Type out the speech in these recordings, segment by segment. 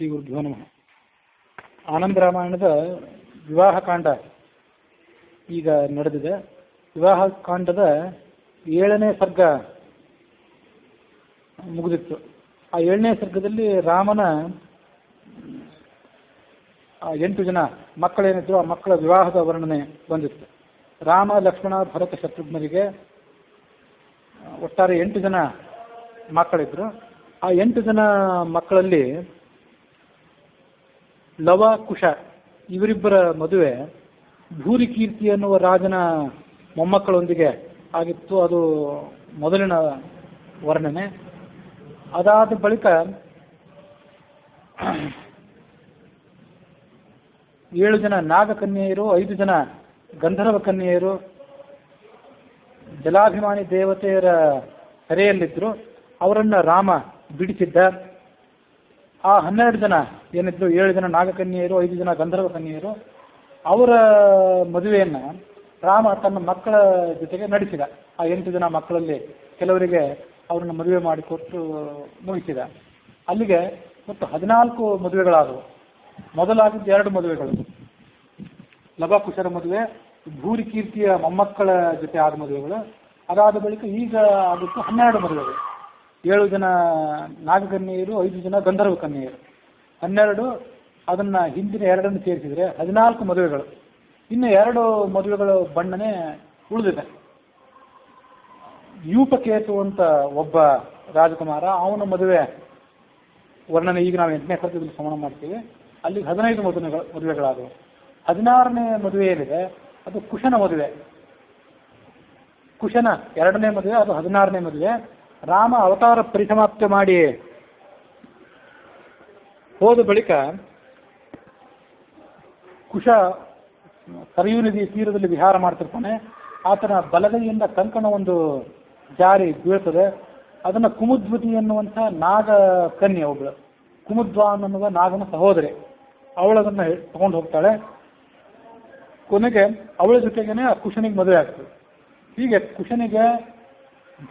ಶ್ರೀ ಗುರುಭ್ಯೋ ನಮಃ. ಆನಂದ ರಾಮಾಯಣದ ವಿವಾಹ ಕಾಂಡ ಈಗ ನಡೆದಿದೆ. ವಿವಾಹ ಕಾಂಡದ 7ನೇ ಸರ್ಗ ಮುಗಿದಿತ್ತು. ಆ 7ನೇ ಸರ್ಗದಲ್ಲಿ ರಾಮನ 8 ಜನ ಮಕ್ಕಳೇನಿದ್ರು ಆ ಮಕ್ಕಳ ವಿವಾಹದ ವರ್ಣನೆ ಬಂದಿತ್ತು. ರಾಮ, ಲಕ್ಷ್ಮಣ, ಭರತ, ಶತ್ರುಘ್ನರಿಗೆ ಒಟ್ಟಾರೆ 8 ಜನ ಮಕ್ಕಳಿದ್ರು. ಆ 8 ಜನ ಮಕ್ಕಳಲ್ಲಿ ಲವ, ಕುಶ ಇವರಿಬ್ಬರ ಮದುವೆ ಭೂರಿಕೀರ್ತಿ ಎನ್ನುವ ರಾಜನ ಮೊಮ್ಮಕ್ಕಳೊಂದಿಗೆ ಆಗಿತ್ತು. ಅದು ಮೊದಲಿನ ವರ್ಣನೆ. ಅದಾದ ಬಳಿಕ 7 ಜನ ನಾಗಕನ್ಯೆಯರು, 5 ಜನ ಗಂಧರ್ವ ಕನ್ಯೆಯರು ಜಲಾಭಿಮಾನಿ ದೇವತೆಯರ ಸೆರೆಯಲ್ಲಿದ್ದರು. ಅವರನ್ನು ರಾಮ ಬಿಡಿಸಿದ್ದ. ಆ 12 ಜನ ಏನಿದ್ರು, 7 ಜನ ನಾಗಕನ್ಯೆಯರು, 5 ಜನ ಗಂಧರ್ವ ಕನ್ಯೆಯರು, ಅವರ ಮದುವೆಯನ್ನು ರಾಮ ತನ್ನ ಮಕ್ಕಳ ಜೊತೆಗೆ ನಡೆಸಿದ. ಆ 8 ಜನ ಮಕ್ಕಳಲ್ಲಿ ಕೆಲವರಿಗೆ ಅವರನ್ನು ಮದುವೆ ಮಾಡಿಕೊಟ್ಟು ಮುಗಿಸಿದ. ಅಲ್ಲಿಗೆ ಮತ್ತು 14 ಮದುವೆಗಳಾದವು. ಮೊದಲಾಗಿದ್ದು 2 ಮದುವೆಗಳು, ಲವಕುಶರ ಮದುವೆ, ಭೂರಿಕೀರ್ತಿಯ ಮೊಮ್ಮಕ್ಕಳ ಜೊತೆ ಆದ ಮದುವೆಗಳು. ಅದಾದ ಬಳಿಕ ಈಗ ಆಗುತ್ತೆ 12 ಮದುವೆಗಳು. 7 ಜನ ನಾಗಕನ್ಯೆಯರು, 5 ಜನ ಗಂಧರ್ವ ಕನ್ಯೆಯರು, 12. ಅದನ್ನು ಹಿಂದಿನ 2 ಸೇರಿಸಿದರೆ 14 ಮದುವೆಗಳು. ಇನ್ನು 2 ಮದುವೆಗಳ ಬಣ್ಣನೆ ಉಳಿದಿದೆ. ಯೂಪಕೇತು ಅಂತ ಒಬ್ಬ ರಾಜಕುಮಾರ, ಅವನ ಮದುವೆ ವರ್ಣನೆ ಈಗ ನಾವು 8ನೇ ಸರ್ಗದಲ್ಲಿ ಶ್ರವಣ ಮಾಡ್ತೀವಿ. ಅಲ್ಲಿಗೆ 15 ಮದುವೆಗಳಾದವು. 16ನೇ ಮದುವೆ ಏನಿದೆ ಅದು ಕುಶನ ಮದುವೆ. ಕುಶನ 2ನೇ ಮದುವೆ, ಅದು 16ನೇ ಮದುವೆ. ರಾಮ ಅವತಾರ ಪರಿಸಮಾಪ್ತಿ ಮಾಡಿ ಹೋದ ಬಳಿಕ ಕುಶ ಸರಯೂ ನದಿ ತೀರದಲ್ಲಿ ವಿಹಾರ ಮಾಡ್ತಿರ್ತಾನೆ. ಆತನ ಬಲಗೈಯಿಂದ ಕಂಕಣ ಒಂದು ಜಾರಿ ಬೀಳ್ತದೆ. ಅದನ್ನು ಕುಮುದ್ವತಿ ಎನ್ನುವಂಥ ನಾಗ ಕನ್ಯೆ ಒಬ್ಬಳು, ಕುಮುದ್ವಾ ಅನ್ನುವ ನಾಗನ ಸಹೋದರಿ, ಅವಳದನ್ನು ತಗೊಂಡು ಹೋಗ್ತಾಳೆ. ಕೊನೆಗೆ ಅವಳ ಜೊತೆಗೇನೆ ಆ ಕುಶನಿಗೆ ಮದುವೆ ಆಗ್ತದೆ. ಹೀಗೆ ಕುಶನಿಗೆ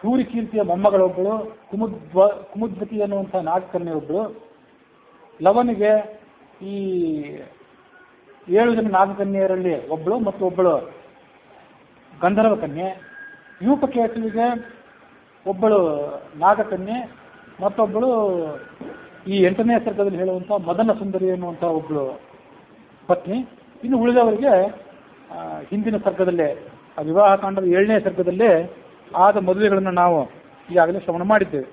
ಭೂರಿಕೀರ್ತಿಯ ಮೊಮ್ಮಗಳೊಬ್ಬಳು, ಕುಮುದ್ವತಿ ಎನ್ನುವಂಥ ನಾಗಕನ್ಯೆ ಒಬ್ಬಳು, ಲವನಿಗೆ ಈ 7 ಜನ ನಾಗಕನ್ಯೆಯರಲ್ಲಿ ಒಬ್ಬಳು ಮತ್ತು ಒಬ್ಬಳು ಗಂಧರ್ವ ಕನ್ಯೆ, ಯೂಪಕೇತುವಿಗೆ ಒಬ್ಬಳು ನಾಗಕನ್ಯೆ ಮತ್ತೊಬ್ಬಳು ಈ 8ನೇ ಸರ್ಗದಲ್ಲಿ ಹೇಳುವಂಥ ಮದನ ಸುಂದರಿ ಎನ್ನುವಂಥ ಒಬ್ಬಳು ಪತ್ನಿ. ಇನ್ನು ಉಳಿದವರಿಗೆ ಹಿಂದಿನ ಸರ್ಗದಲ್ಲೇ, ಆ ವಿವಾಹ ಕಾಂಡದ 7ನೇ ಸರ್ಗದಲ್ಲೇ ಆದ ಮದುವೆಗಳನ್ನು ನಾವು ಈಗಾಗಲೇ ಶ್ರವಣ ಮಾಡಿದ್ದೇವೆ.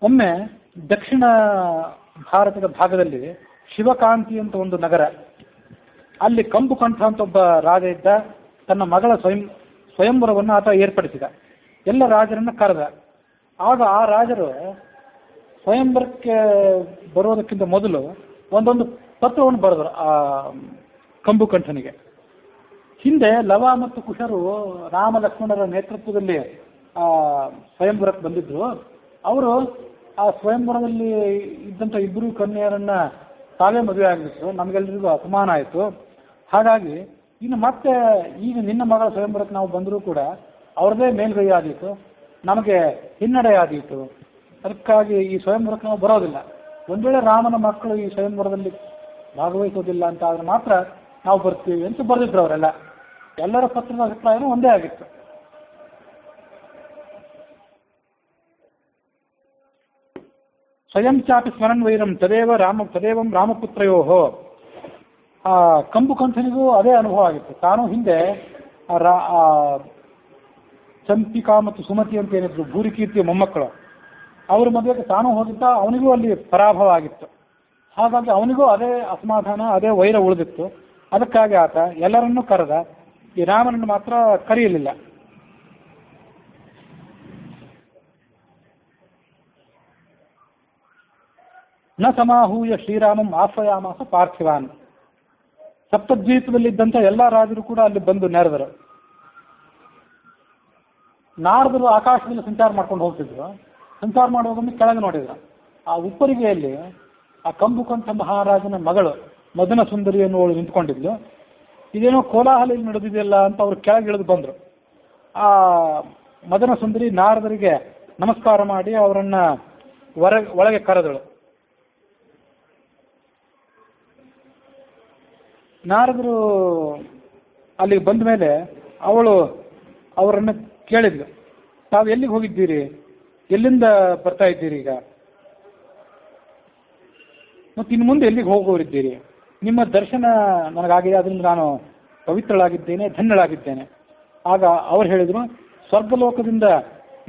ಒಮ್ಮೆ ದಕ್ಷಿಣ ಭಾರತದ ಭಾಗದಲ್ಲಿ ಶಿವಕಾಂತಿ ಅಂತ ಒಂದು ನಗರ, ಅಲ್ಲಿ ಕಂಬುಕಂಠ ಅಂತ ಒಬ್ಬ ರಾಜ ಇದ್ದ. ತನ್ನ ಮಗಳ ಸ್ವಯಂವರವನ್ನು ಆತ ಏರ್ಪಡಿಸಿದ. ಎಲ್ಲ ರಾಜರನ್ನ ಕರೆದ. ಆಗ ಆ ರಾಜರು ಸ್ವಯಂವರಕ್ಕೆ ಬರೋದಕ್ಕಿಂತ ಮೊದಲು ಒಂದೊಂದು ಪತ್ರವನ್ನು ಬರೆದರು ಆ ಕಂಬುಕಂಠನಿಗೆ. ಹಿಂದೆ ಲವ ಮತ್ತು ಕುಶರು ರಾಮ ಲಕ್ಷ್ಮಣರ ನೇತೃತ್ವದಲ್ಲಿ ಸ್ವಯಂವರಕ್ಕೆ ಬಂದಿದ್ರು. ಅವರು ಆ ಸ್ವಯಂವರದಲ್ಲಿ ಇದ್ದಂಥ 2 ಕನ್ಯೆಯರನ್ನ ತಾವೇ ಮದುವೆ ಆಗಿಬಿಟ್ರು. ನಮಗೆಲ್ಲರಿಗೂ ಅಪಮಾನ ಆಯಿತು. ಹಾಗಾಗಿ ಇನ್ನು ಮತ್ತೆ ಈಗ ನಿನ್ನ ಮಗಳ ಸ್ವಯಂವರಕ್ಕೆ ನಾವು ಬಂದರೂ ಕೂಡ ಅವ್ರದ್ದೇ ಮೇಲ್ಗೈ ಆದೀತು, ನಮಗೆ ಹಿನ್ನಡೆ ಆದೀತು. ಅದಕ್ಕಾಗಿ ಈ ಸ್ವಯಂವರಕ್ಕೆ ನಾವು ಬರೋದಿಲ್ಲ. ಒಂದು ವೇಳೆ ರಾಮನ ಮಕ್ಕಳು ಈ ಸ್ವಯಂವರದಲ್ಲಿ ಭಾಗವಹಿಸೋದಿಲ್ಲ ಅಂತ ಆದ್ರೆ ಮಾತ್ರ ನಾವು ಬರ್ತೀವಿ ಅಂತ ಬರೆದಿದ್ರು ಅವರೆಲ್ಲ. ಎಲ್ಲರ ಪತ್ರದ ಅಭಿಪ್ರಾಯನೂ ಒಂದೇ ಆಗಿತ್ತು. ಸ್ವಯಂ ಚಾಪಿ ಸ್ಮರನ್ ವೈರಂ ತದೇವಂ ರಾಮಪುತ್ರಯೋ. ಆ ಕಂಬುಕಂಠನಿಗೂ ಅದೇ ಅನುಭವ ಆಗಿತ್ತು. ತಾನು ಹಿಂದೆ ಚಂಪಿಕಾ ಮತ್ತು ಸುಮತಿ ಅಂತ ಏನಿದ್ರು ಭೂರಿಕೀರ್ತಿಯ ಮೊಮ್ಮಕ್ಕಳು, ಅವ್ರ ಮದುವೆಗೆ ತಾನು ಹೋಗಿದ್ದ. ಅವನಿಗೂ ಅಲ್ಲಿ ಪರಾಭವ ಆಗಿತ್ತು. ಹಾಗಾಗಿ ಅವನಿಗೂ ಅದೇ ಅಸಮಾಧಾನ, ಅದೇ ವೈರ ಉಳಿದಿತ್ತು. ಅದಕ್ಕಾಗಿ ಆತ ಎಲ್ಲರನ್ನೂ ಕರೆದ, ಈ ರಾಮನನ್ನು ಮಾತ್ರ ಕರೆಯಲಿಲ್ಲ. ನ ಸಮಾಹೂಯ ಶ್ರೀರಾಮಂ ಆಶ್ರಯಾಮಾಸ ಪಾರ್ಥಿವಾನ್. ಸಪ್ತದ್ವೀಪದಲ್ಲಿದ್ದಂಥ ಎಲ್ಲ ರಾಜರು ಕೂಡ ಅಲ್ಲಿ ಬಂದು ನೆರೆದರು. ನಾರದರು ಆಕಾಶದಲ್ಲಿ ಸಂಚಾರ ಮಾಡ್ಕೊಂಡು ಹೋಗ್ತಿದ್ರು. ಸಂಚಾರ ಮಾಡುವಾಗೊಮ್ಮೆ ಕೆಳಗೆ ನೋಡಿದ್ರು. ಆ ಉಪ್ಪರಿಗೆಯಲ್ಲಿ ಆ ಕಂಬುಕಂಠ ಮಹಾರಾಜನ ಮಗಳು ಮದನ ಸುಂದರಿ ಎನ್ನುವಳು ನಿಂತ್ಕೊಂಡಿದ್ಲು. ಇದೇನೋ ಕೋಲಾಹಲ ನಡೆದಿದೆಯಲ್ಲ ಅಂತ ಅವರು ಕೆಳಗೆ ಇಳಿದು ಬಂದರು. ಆ ಮದನ ಸುಂದರಿ ನಾರದರಿಗೆ ನಮಸ್ಕಾರ ಮಾಡಿ ಅವರನ್ನು ಒಳಗೆ ಕರೆದಳು. ನಾರದರು ಅಲ್ಲಿಗೆ ಬಂದ ಮೇಲೆ ಅವರನ್ನು ಕೇಳಿದ್ಲು, ತಾವು ಎಲ್ಲಿಗೆ ಹೋಗಿದ್ದೀರಿ, ಎಲ್ಲಿಂದ ಬರ್ತಾ ಇದ್ದೀರಿ ಈಗ, ಮತ್ತು ಇನ್ನು ಮುಂದೆ ಎಲ್ಲಿಗೆ ಹೋಗೋರಿದ್ದೀರಿ, ನಿಮ್ಮ ದರ್ಶನ ನನಗಾಗಿದೆ, ಅದರಿಂದ ನಾನು ಪವಿತ್ರಳಾಗಿದ್ದೇನೆ, ಧನ್ಯಳಾಗಿದ್ದೇನೆ. ಆಗ ಅವ್ರು ಹೇಳಿದರು, ಸ್ವರ್ಗಲೋಕದಿಂದ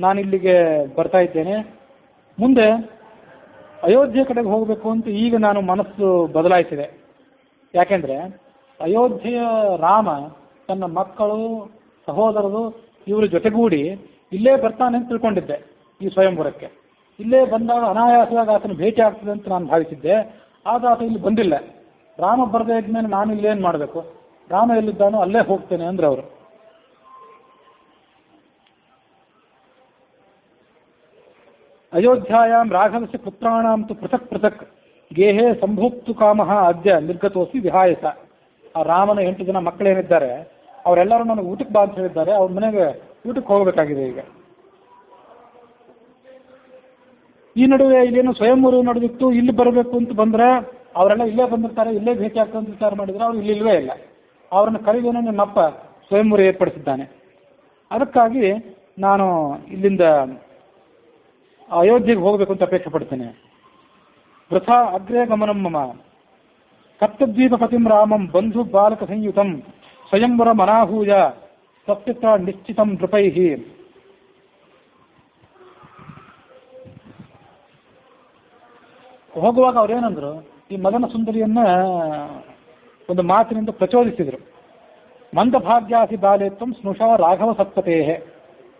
ನಾನು ಇಲ್ಲಿಗೆ ಬರ್ತಾ ಇದ್ದೇನೆ, ಮುಂದೆ ಅಯೋಧ್ಯೆ ಕಡೆಗೆ ಹೋಗಬೇಕು ಅಂತ ಈಗ ನಾನು ಮನಸ್ಸು ಬದಲಾಯಿಸಿದೆ. ಯಾಕೆಂದರೆ ಅಯೋಧ್ಯೆಯ ರಾಮ ತನ್ನ ಮಕ್ಕಳು, ಸಹೋದರರು ಇವರು ಜೊತೆಗೂಡಿ ಇಲ್ಲೇ ಬರ್ತಾನೆ ಅಂತ ತಿಳ್ಕೊಂಡಿದ್ದೆ. ಈ ಸ್ವಯಂವರಕ್ಕೆ ಇಲ್ಲೇ ಬಂದಾಗ ಅನಾಯಾಸವಾಗಿ ಆತನ ಭೇಟಿ ಆಗ್ತದೆ ಅಂತ ನಾನು ಭಾವಿಸಿದ್ದೆ. ಆಗ ಆತ ಇಲ್ಲಿ ಬಂದಿಲ್ಲ. ರಾಮ ಬರದೇ ಇದ್ಮೇಲೆ ನಾನು ಇಲ್ಲೇನು ಮಾಡಬೇಕು, ರಾಮ ಎಲ್ಲಿದ್ದಾನೋ ಅಲ್ಲೇ ಹೋಗ್ತೇನೆ ಅಂದ್ರೆ ಅವರು. ಅಯೋಧ್ಯಾಯಾಂ ರಾಘವಸ್ಯ ಪುತ್ರಾಣಾಂ ತು ಪೃಥಕ್ ಪೃಥಕ್ ಗೇಹೇ ಸಂಭೋಕ್ತು ಕಾಮಃ ಅದ್ಯ ನಿರ್ಗತೋಸಿ ವಿಹಾಯಸ. ಆ ರಾಮನ 8 ಜನ ಮಕ್ಕಳೇನಿದ್ದಾರೆ ಅವರೆಲ್ಲರೂ ನನಗೆ ಊಟಕ್ಕೆ ಬಾ ಅಂತ ಹೇಳಿದ್ದಾರೆ, ಅವ್ರ ಮನೆಗೆ ಊಟಕ್ಕೆ ಹೋಗಬೇಕಾಗಿದೆ. ಈಗ ಈ ನಡುವೆ ಇಲ್ಲೇನು ಸ್ವಯಂವರ ನಡೆದಿತ್ತು, ಇಲ್ಲಿ ಬರಬೇಕು ಅಂತ ಬಂದರೆ ಅವರೆಲ್ಲ ಇಲ್ಲೇ ಬಂದಿರ್ತಾರೆ, ಇಲ್ಲೇ ಭೇಟಿ ಆಗ್ತದೆ ಅಂತ ವಿಚಾರ ಮಾಡಿದರೆ ಅವ್ರು ಇಲ್ಲಿ ಇಲ್ವೇ ಇಲ್ಲ. ಅವ್ರನ್ನ ಕರೆದೇನೋ ನನ್ನಪ್ಪ ಸ್ವಯಂವರ ಏರ್ಪಡಿಸಿದ್ದಾನೆ. ಅದಕ್ಕಾಗಿ ನಾನು ಇಲ್ಲಿಂದ ಅಯೋಧ್ಯೆಗೆ ಹೋಗಬೇಕು ಅಂತ ಅಪೇಕ್ಷೆ ಪಡ್ತೇನೆ. ವೃಥಾ ಅಗ್ರೇ ಗಮನಂ ಮಮ ಸಪ್ತದ್ವೀಪಪತಿಂ ರಾಮಂ ಬಂಧು ಬಾಲಕ ಸಂಯುತಂ ಸ್ವಯಂವರ ಮನಾಹೂಯ ಸತ್ಯತ್ರ ನಿಶ್ಚಿತಂ ನೃಪೈಹಿ. ಹೋಗುವಾಗ ಅವ್ರೇನಂದ್ರು, ಈ ಮದನ ಸುಂದರಿಯನ್ನ ಒಂದು ಮಾತಿನಿಂದ ಪ್ರಚೋದಿಸಿದರು. ಮಂದಭಾಗ್ಯಾಸಿ ಬಾಲೇತ್ವಂ ಸ್ನುಷಾ ರಾಘವ ಸತ್ಪತೇಹೆ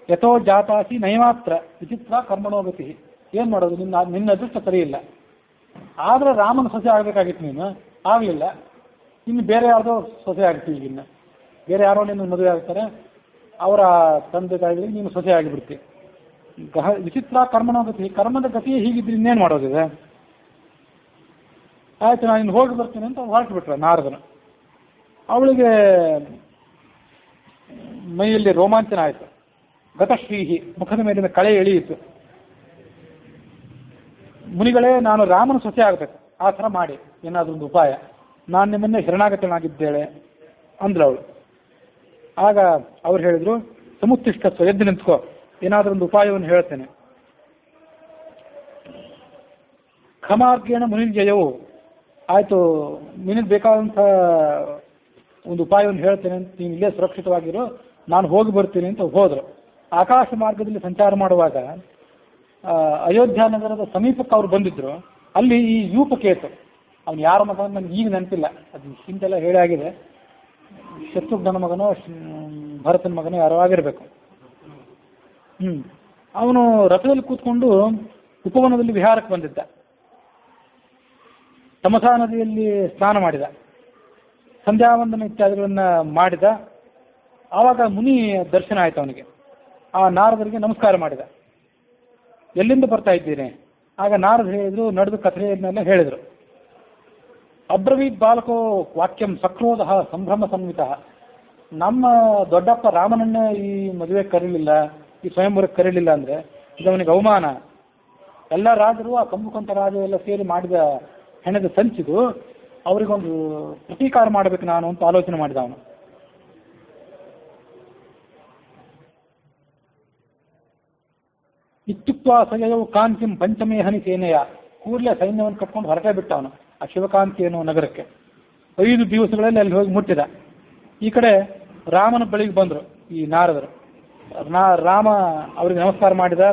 ಯಥೋ ಜಾತಾಸಿ ನೈಮಾತ್ರ ವಿಚಿತ್ರ ಕರ್ಮಣೋಗತಿ. ಏನು ಮಾಡೋದು, ನಿನ್ನ ಅದೃಷ್ಟ ಸರಿ ಇಲ್ಲ. ಆದರೆ ರಾಮನ ಸೊಸೆ ಆಗಬೇಕಾಗಿತ್ತು, ನೀನು ಆಗಲಿಲ್ಲ. ಇನ್ನು ಬೇರೆ ಯಾವುದೋ ಸೊಸೆ ಆಗ್ತೀವಿ. ಇನ್ನು ಬೇರೆ ಯಾರೋ ನಿನ್ನ ಮದುವೆ ಆಗ್ತಾರೆ, ಅವರ ತಂದೆ ತಾಯಿಗಳಿಗೆ ನೀನು ಸೊಸೆ ಆಗಿಬಿಡ್ತೀವಿ. ವಿಚಿತ್ರ ಕರ್ಮಣೋಗತಿ, ಕರ್ಮದ ಗತಿಯೇ ಹೀಗಿದ್ರೆ ಇನ್ನೇನು ಮಾಡೋದಿದೆ. ಆಯ್ತು, ನಾನು ಇನ್ನು ಹೋಗಿ ಬರ್ತೀನಿ ಅಂತ ಹೊರಟುಬಿಟ್ರೆ ನಾರದನು. ಅವಳಿಗೆ ಮೈಯಲ್ಲಿ ರೋಮಾಂಚನ ಆಯಿತು. ಗತಶ್ರೀಹಿ, ಮುಖದ ಮೇಲಿನ ಕಳೆ ಎಳೆಯಿತು. ಮುನಿಗಳೇ, ನಾನು ರಾಮನ ಸೊಸೆ ಆಗಬೇಕು, ಆ ಥರ ಮಾಡಿ ಏನಾದರೂ ಒಂದು ಉಪಾಯ, ನಾನು ನಿಮ್ಮನ್ನೇ ಶರಣಾಗತನಾಗಿದ್ದೇಳೆ ಅಂದ್ರವಳು. ಆಗ ಅವ್ರು ಹೇಳಿದರು, ಸಮುತ್ತಿಷ್ಠತ್ವ, ಎದ್ದು ನಿಂತ್ಕೋ, ಏನಾದರೂ ಒಂದು ಉಪಾಯವನ್ನು ಹೇಳ್ತೇನೆ. ಖಮಾರ್ಗೇಣ ಮುನಿಂಜಯವು, ಆಯಿತು ನಿನಗೆ ಬೇಕಾದಂಥ ಒಂದು ಉಪಾಯವನ್ನು ಹೇಳ್ತೇನೆ ಅಂತ, ನೀನು ಇಲ್ಲೇ ಸುರಕ್ಷಿತವಾಗಿರು, ನಾನು ಹೋಗಿ ಬರ್ತೀನಿ ಅಂತ ಹೋದರು. ಆಕಾಶ ಮಾರ್ಗದಲ್ಲಿ ಸಂಚಾರ ಮಾಡುವಾಗ ಅಯೋಧ್ಯ ನಗರದ ಸಮೀಪಕ್ಕೆ ಅವ್ರು ಬಂದಿದ್ದರು. ಅಲ್ಲಿ ಈ ಯೂಪಕೇತು, ಅವನು ಯಾರ ಮಗ ನನಗೆ ಈಗ ನೆನಪಿಲ್ಲ, ಅದು ಹಿಂದೆಲ್ಲ ಹೇಳಿ ಆಗಿದೆ. ಶತ್ರುಘ್ನ ಮಗನೋ ಭರತನ ಮಗನೋ ಯಾರೋ ಆಗಿರಬೇಕು. ಅವನು ರಥದಲ್ಲಿ ಕೂತ್ಕೊಂಡು ಉಪವನದಲ್ಲಿ ವಿಹಾರಕ್ಕೆ ಬಂದಿದ್ದ. ತಮಸಾ ನದಿಯಲ್ಲಿ ಸ್ನಾನ ಮಾಡಿದ, ಸಂಧ್ಯಾವಂದನ ಇತ್ಯಾದಿಗಳನ್ನು ಮಾಡಿದ. ಆವಾಗ ಮುನಿ ದರ್ಶನ ಆಯಿತು ಅವನಿಗೆ. ಆ ನಾರದರಿಗೆ ನಮಸ್ಕಾರ ಮಾಡಿದ. ಎಲ್ಲಿಂದ ಬರ್ತಾ ಇದ್ದೀನಿ? ಆಗ ನಾರದ ಹೇಳಿದರು, ನಡೆದು ಕಥೆಯನ್ನೆಲ್ಲ ಹೇಳಿದರು. ಅಬ್ರವೀತ್ ಬಾಲಕೋ ವಾಕ್ಯಂ ಸಕ್ರೋಧ ಸಂಭ್ರಮ ಸಂಹಿತ. ನಮ್ಮ ದೊಡ್ಡಪ್ಪ ರಾಮನನ್ನೇ ಈ ಮದುವೆಗೆ ಕರೀಲಿಲ್ಲ, ಈ ಸ್ವಯಂವರಕ್ಕೆ ಕರೀಲಿಲ್ಲ ಅಂದರೆ ಇದು ಅವನಿಗೆ ಅವಮಾನ. ಎಲ್ಲ ರಾಜರು, ಆ ಕಂಬುಕಂತ ರಾಜ ಎಲ್ಲ ಸೇರಿ ಮಾಡಿದ ಹೆಣದ ಸಂಚಿದು, ಅವರಿಗೊಂದು ಪ್ರತೀಕಾರ ಮಾಡಬೇಕು ನಾನು ಅಂತ ಆಲೋಚನೆ ಮಾಡಿದ ಅವನು. ಇತ್ಯುಕ್ತ ಸಯವು ಕಾಂತಿಂ ಪಂಚಮೇ ಹನಿ ಸೇನೆಯ, ಕೂಡಲೇ ಸೈನ್ಯವನ್ನು ಕಟ್ಕೊಂಡು ಹೊರಟೇ ಬಿಟ್ಟ ಅವನು ಆ ಶಿವಕಾಂತಿ ಅನ್ನೋ ನಗರಕ್ಕೆ. 5 ದಿವಸಗಳಲ್ಲಿ ಅಲ್ಲಿ ಹೋಗಿ ಮುಟ್ಟಿದ. ಈ ಕಡೆ ರಾಮನ ಬಳಿಗೆ ಬಂದರು ಈ ನಾರದರು. ರಾಮ ಅವರಿಗೆ ನಮಸ್ಕಾರ ಮಾಡಿದ.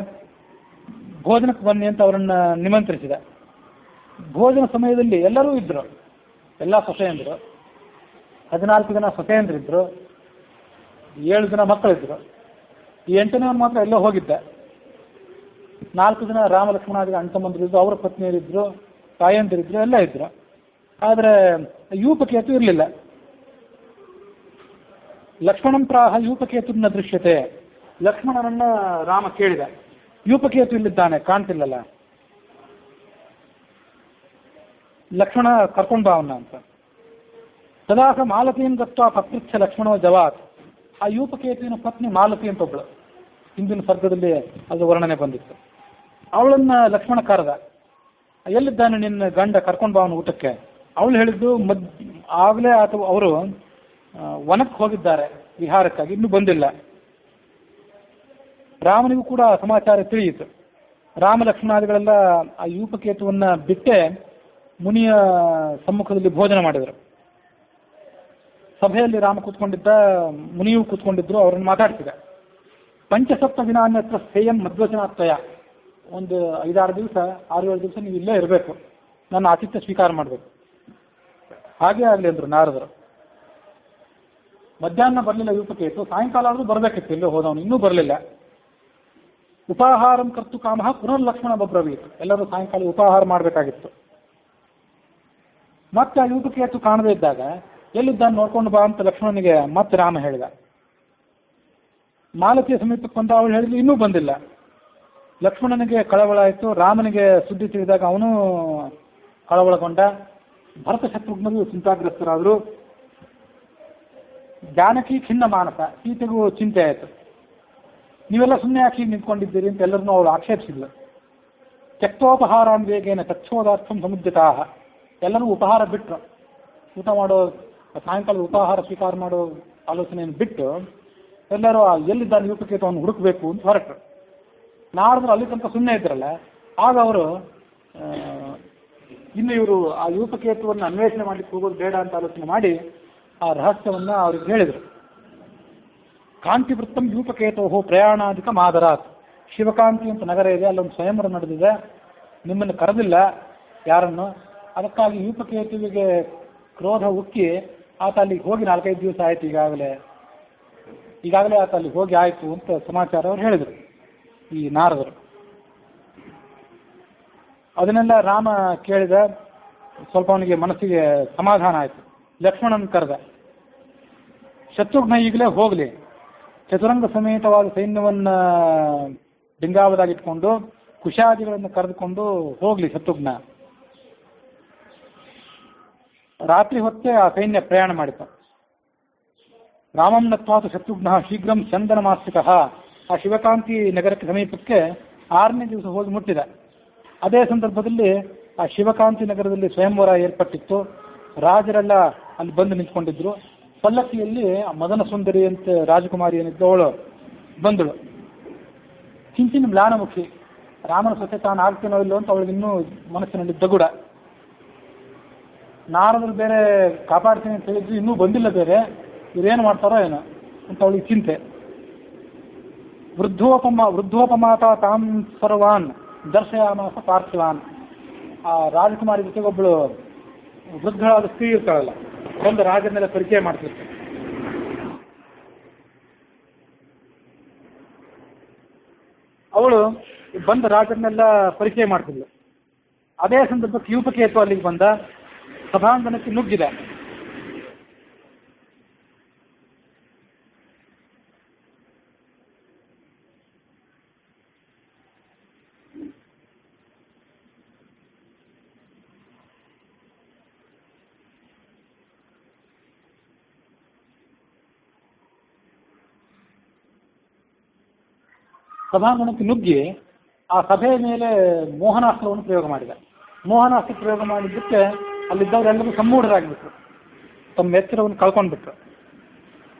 ಭೋಜನಕ್ಕೆ ಬನ್ನಿ ಅಂತ ಅವರನ್ನು ನಿಮಂತ್ರಿಸಿದ. ಭೋಜನ ಸಮಯದಲ್ಲಿ ಎಲ್ಲರೂ ಇದ್ದರು, ಎಲ್ಲ ಸೊಸೆಯಂದರು. 14 ಜನ ಸೊಸೆಯಂದ್ರಿದ್ರು, 7 ಜನ ಮಕ್ಕಳಿದ್ರು. ಈ 8ನೇ ಮಾತ್ರ ಎಲ್ಲೋ ಹೋಗಿದ್ದ. 4 ಜನ ರಾಮ ಲಕ್ಷ್ಮಣಾದಿಗೆ ಅಣ್ಣ ತಮ್ಮಂದಿರಿದ್ರು, ಅವರ ಪತ್ನಿಯರಿದ್ರು, ತಾಯಂದಿರಿದ್ರು, ಎಲ್ಲ ಇದ್ರು. ಆದರೆ ಯೂಪಕೇತು ಇರಲಿಲ್ಲ. ಲಕ್ಷ್ಮಣಂ ಪ್ರಾಹ ಯೂಪಕೇತುನ ದೃಶ್ಯತೆ. ಲಕ್ಷ್ಮಣನನ್ನ ರಾಮ ಕೇಳಿದ, ಯೂಪಕೇತು ಇಲ್ಲಿದ್ದಾನೆ, ಕಾಣ್ತಿಲ್ಲಲ್ಲ, ಲಕ್ಷ್ಮಣ ಕರ್ಕೊಂಡು ಬಾ ಅವನ್ನ ಅಂತ. ತದಾಸ ಮಾಲತಿಯನ್ನು ದತ್ತ ಪತ್ರಿಚ್ಛ ಲಕ್ಷ್ಮಣೋ ಜವಾತ್. ಆ ಯೂಪಕೇತುವಿನ ಪತ್ನಿ ಮಾಲತಿ ಅಂತ ಒಬ್ಬಳು, ಹಿಂದಿನ ಸರ್ಗದಲ್ಲಿ ಅದು ವರ್ಣನೆ ಬಂದಿತ್ತು. ಅವಳನ್ನು ಲಕ್ಷ್ಮಣ ಕರೆದ. ಎಲ್ಲಿದ್ದಾನೆ ನಿನ್ನ ಗಂಡ, ಕರ್ಕೊಂಡು ಬಾ ಅವನು ಊಟಕ್ಕೆ. ಅವಳು ಹೇಳಿದ್ದು ಆಗಲೇ ಅಥವಾ ಅವರು ವನಕ್ಕೆ ಹೋಗಿದ್ದಾರೆ ವಿಹಾರಕ್ಕಾಗಿ, ಇನ್ನೂ ಬಂದಿಲ್ಲ. ರಾಮನಿಗೂ ಕೂಡ ಸಮಾಚಾರ ತಿಳಿಯಿತು. ರಾಮ ಲಕ್ಷ್ಮಣಾದಿಗಳೆಲ್ಲ ಆ ಯೂಪಕೇತುವನ್ನು ಬಿಟ್ಟೆ ಮುನಿಯ ಸಮ್ಮುಖದಲ್ಲಿ ಭೋಜನ ಮಾಡಿದರು. ಸಭೆಯಲ್ಲಿ ರಾಮ ಕೂತ್ಕೊಂಡಿದ್ದ, ಮುನಿಯೂ ಕೂತ್ಕೊಂಡಿದ್ರು, ಅವರನ್ನು ಮಾತಾಡ್ತಿದ್ದ. ಪಂಚಸಪ್ತ ದಿನಾನ್ಯತ್ರ ಸ್ಥೇಯಂ ಮಧ್ವಚನಾತ್ವಯ, ಒಂದು 5-6 ದಿವಸ 6-7 ದಿವಸ ನೀವು ಇಲ್ಲೇ ಇರಬೇಕು, ನನ್ನ ಆತಿಥ್ಯ ಸ್ವೀಕಾರ ಮಾಡಬೇಕು. ಹಾಗೇ ಆಗಲಿ ಅಂದರು ನಾರದರು. ಮಧ್ಯಾಹ್ನ ಬರಲಿಲ್ಲ ಯೂಪಕೇತು, ಸಾಯಂಕಾಲ ಆದರೂ ಬರಬೇಕಿತ್ತು, ಇಲ್ಲೇ ಹೋದವನು ಇನ್ನೂ ಬರಲಿಲ್ಲ. ಉಪಾಹಾರಂ ಕರ್ತು ಕಾಮಃ ಪುನರ್ ಲಕ್ಷ್ಮಣ ಬಬ್ರವೀತ್, ಎಲ್ಲರೂ ಸಾಯಂಕಾಲ ಉಪಾಹಾರ ಮಾಡಬೇಕಾಗಿತ್ತು. ಮತ್ತೆ ಆ ಯೂಪಕೇತು ಕಾಣದೇ ಇದ್ದಾಗ ಎಲ್ಲಿದ್ದಾನೆ ನೋಡ್ಕೊಂಡು ಬಾ ಅಂತ ಲಕ್ಷ್ಮಣನಿಗೆ ಮತ್ತೆ ರಾಮ ಹೇಳಿದ. ಮಾಲತಿಯ ಸಮೀಪಕ್ಕೆ ಬಂದ, ಅವಳು ಹೇಳಿದ್ಲು ಇನ್ನೂ ಬಂದಿಲ್ಲ. ಲಕ್ಷ್ಮಣನಿಗೆ ಕಳವಳ ಆಯಿತು. ರಾಮನಿಗೆ ಸುದ್ದಿ ತಿಳಿದಾಗ ಅವನು ಕಳವಳಗೊಂಡ. ಭರತ ಶತ್ರುಘ್ನರು ಚಿಂತಾಗ್ರಸ್ತರಾದರು. ಜಾನಕಿ ಖಿನ್ನ ಮಾನಸ, ಸೀತೆಗೂ ಚಿಂತೆ ಆಯಿತು. ನೀವೆಲ್ಲ ಸುಮ್ಮನೆ ಯಾಕೆ ನಿಂತ್ಕೊಂಡಿದ್ದೀರಿ ಅಂತ ಎಲ್ಲರನ್ನೂ ಅವಳು ಆಕ್ಷೇಪಿಸಿದ್ಲು. ತ್ಯಕ್ತೋಪಹಾರಾನ್ ವೇಗೇನ ತಕ್ಷೋದಾರ್ಥಂ ಸಮುದ್ಯತಾ, ಎಲ್ಲರೂ ಉಪಹಾರ ಬಿಟ್ಟರು. ಊಟ ಮಾಡೋ ಸಾಯಂಕಾಲದ ಉಪಹಾರ ಸ್ವೀಕಾರ ಮಾಡೋ ಆಲೋಚನೆಯನ್ನು ಬಿಟ್ಟು ಎಲ್ಲರೂ ಎಲ್ಲಿದ್ದಾನೆ ಯೂಪಕೇತುವನ್ನು ಹುಡುಕಬೇಕು ಅಂತ ಹೊರಟರು. ನಾರದರು ಅಲ್ಲಿ ತನಕ ಸುಮ್ಮನೆ ಇದ್ರಲ್ಲ, ಆಗ ಅವರು ಇನ್ನು ಇವರು ಆ ಯೂಪಕೇತುವನ್ನು ಅನ್ವೇಷಣೆ ಮಾಡಲಿಕ್ಕೆ ಹೋಗೋದು ಬೇಡ ಅಂತ ಆಲೋಚನೆ ಮಾಡಿ ಆ ರಹಸ್ಯವನ್ನು ಅವ್ರಿಗೆ ಹೇಳಿದರು. ಕಾಂತಿವೃತ್ತಂ ಯೂಪಕೇತೋ ಪ್ರಯಾಣಾಧಿಕ ಮಾದರಾತ್, ಶಿವಕಾಂತಿ ಅಂತ ನಗರ ಇದೆ, ಅಲ್ಲೊಂದು ಸ್ವಯಂವರ ನಡೆದಿದೆ, ನಿಮ್ಮನ್ನು ಕರೆದಿಲ್ಲ ಯಾರನ್ನು, ಅದಕ್ಕಾಗಿ ಯೂಪಕೇತುವಿಗೆ ಕ್ರೋಧ ಉಕ್ಕಿ ಆತ ಅಲ್ಲಿಗೆ ಹೋಗಿ 4-5 ದಿವಸ ಆಯಿತು, ಈಗಾಗಲೇ ಆತ ಅಲ್ಲಿಗೆ ಹೋಗಿ ಆಯಿತು ಅಂತ ಸಮಾಚಾರ ಅವ್ರು ಹೇಳಿದರು ಈ ನಾರದರು. ಅದನ್ನೆಲ್ಲ ರಾಮ ಕೇಳಿದ. ಸ್ವಲ್ಪ ಅವನಿಗೆ ಮನಸ್ಸಿಗೆ ಸಮಾಧಾನ ಆಯಿತು. ಲಕ್ಷ್ಮಣನ ಕರೆದ. ಶತ್ರುಘ್ನ ಈಗಲೇ ಹೋಗಲಿ, ಚತುರಂಗ ಸಮೇತವಾದ ಸೈನ್ಯವನ್ನು ಡಿಂಗಾವದಾಗಿಟ್ಕೊಂಡು ಕುಶಾದಿಗಳನ್ನು ಕರೆದುಕೊಂಡು ಹೋಗಲಿ ಶತ್ರುಘ್ನ. ರಾತ್ರಿ ಹೊತ್ತೇ ಆ ಸೈನ್ಯ ಪ್ರಯಾಣ ಮಾಡಿತು. ರಾಮಂ ನತ್ವಾತು ಶತ್ರುಘ್ನ ಶೀಘ್ರಂ ಚಂದನಮಾಸ್ತಿಕಃ, ಆ ಶಿವಕಾಂತಿ ನಗರಕ್ಕೆ ಸಮೀಪಕ್ಕೆ 6ನೇ ದಿವಸ ಹೋಗಿ ಮುಟ್ಟಿದ. ಅದೇ ಸಂದರ್ಭದಲ್ಲಿ ಆ ಶಿವಕಾಂತಿ ನಗರದಲ್ಲಿ ಸ್ವಯಂವರ ಏರ್ಪಟ್ಟಿತ್ತು. ರಾಜರೆಲ್ಲ ಅಲ್ಲಿ ಬಂದು ನಿಂತ್ಕೊಂಡಿದ್ರು. ಪಲ್ಲಕ್ಕಿಯಲ್ಲಿ ಮದನ ಸುಂದರಿ ಅಂತ ರಾಜಕುಮಾರಿ ಏನಿದ್ದು ಅವಳು ಬಂದಳು. ಚಿಂಚಿನ ಮ್ಲಾನಮುಖಿ, ರಾಮನ ಸೊಸೆ ತಾನು ಆಗ್ತೇನೋ ಇಲ್ಲೋ ಅಂತ ಅವಳಿಗೆ ಇನ್ನೂ ಮನಸ್ಸಿನಲ್ಲಿ ದಗುಡ. ನಾರದರು ಬೇರೆ ಕಾಪಾಡ್ತೀನಿ ಅಂತ ಹೇಳಿದ್ರು, ಇನ್ನೂ ಬಂದಿಲ್ಲ, ಬೇರೆ ಇವರೇನು ಮಾಡ್ತಾರೋ ಏನೋ ಅಂತ ಅವಳಿಗೆ ಚಿಂತೆ. ವೃದ್ಧೋಪಮಾತ ತಾಂ ಸರ್ವಾನ್ ದರ್ಶಯಾಮಾಸ ಪಾರ್ಥಿವಾನ್, ಆ ರಾಜಕುಮಾರಿ ಜೊತೆಗೊಬ್ಬಳು ವೃದ್ಧಳಾದ ಸ್ತ್ರೀ ಇರ್ತಾಳಲ್ಲ, ಒಂದು ರಾಜನೆಲ್ಲ ಪರಿಚಯ ಮಾಡ್ತಿರ್ತಾರೆ. ಅವಳು ಬಂದ ರಾಜರನ್ನೆಲ್ಲ ಪರಿಚಯ ಮಾಡ್ತಿದ್ಲು. ಅದೇ ಸಂದರ್ಭಕ್ಕೆ ಯೂಪಕೇತು ಅಲ್ಲಿಗೆ ಬಂದ, ಸಭಾಂಗಣಕ್ಕೆ ನುಗ್ಗಿದ. ಸಭಾಂಗಣಕ್ಕೆ ನುಗ್ಗಿ ಆ ಸಭೆಯ ಮೇಲೆ ಮೋಹನಾಸ್ತ್ರವನ್ನು ಪ್ರಯೋಗ ಮಾಡಿದ. ಮೋಹನಾಸ್ತ್ರ ಪ್ರಯೋಗ ಮಾಡಿದ್ದಕ್ಕೆ ಅಲ್ಲಿದ್ದವರೆಲ್ಲರೂ ಸಮ್ಮೂಢರಾಗಿಬಿಟ್ರು, ತಮ್ಮ ಎಚ್ಚರವನ್ನು ಕಳ್ಕೊಂಡ್ಬಿಟ್ರು.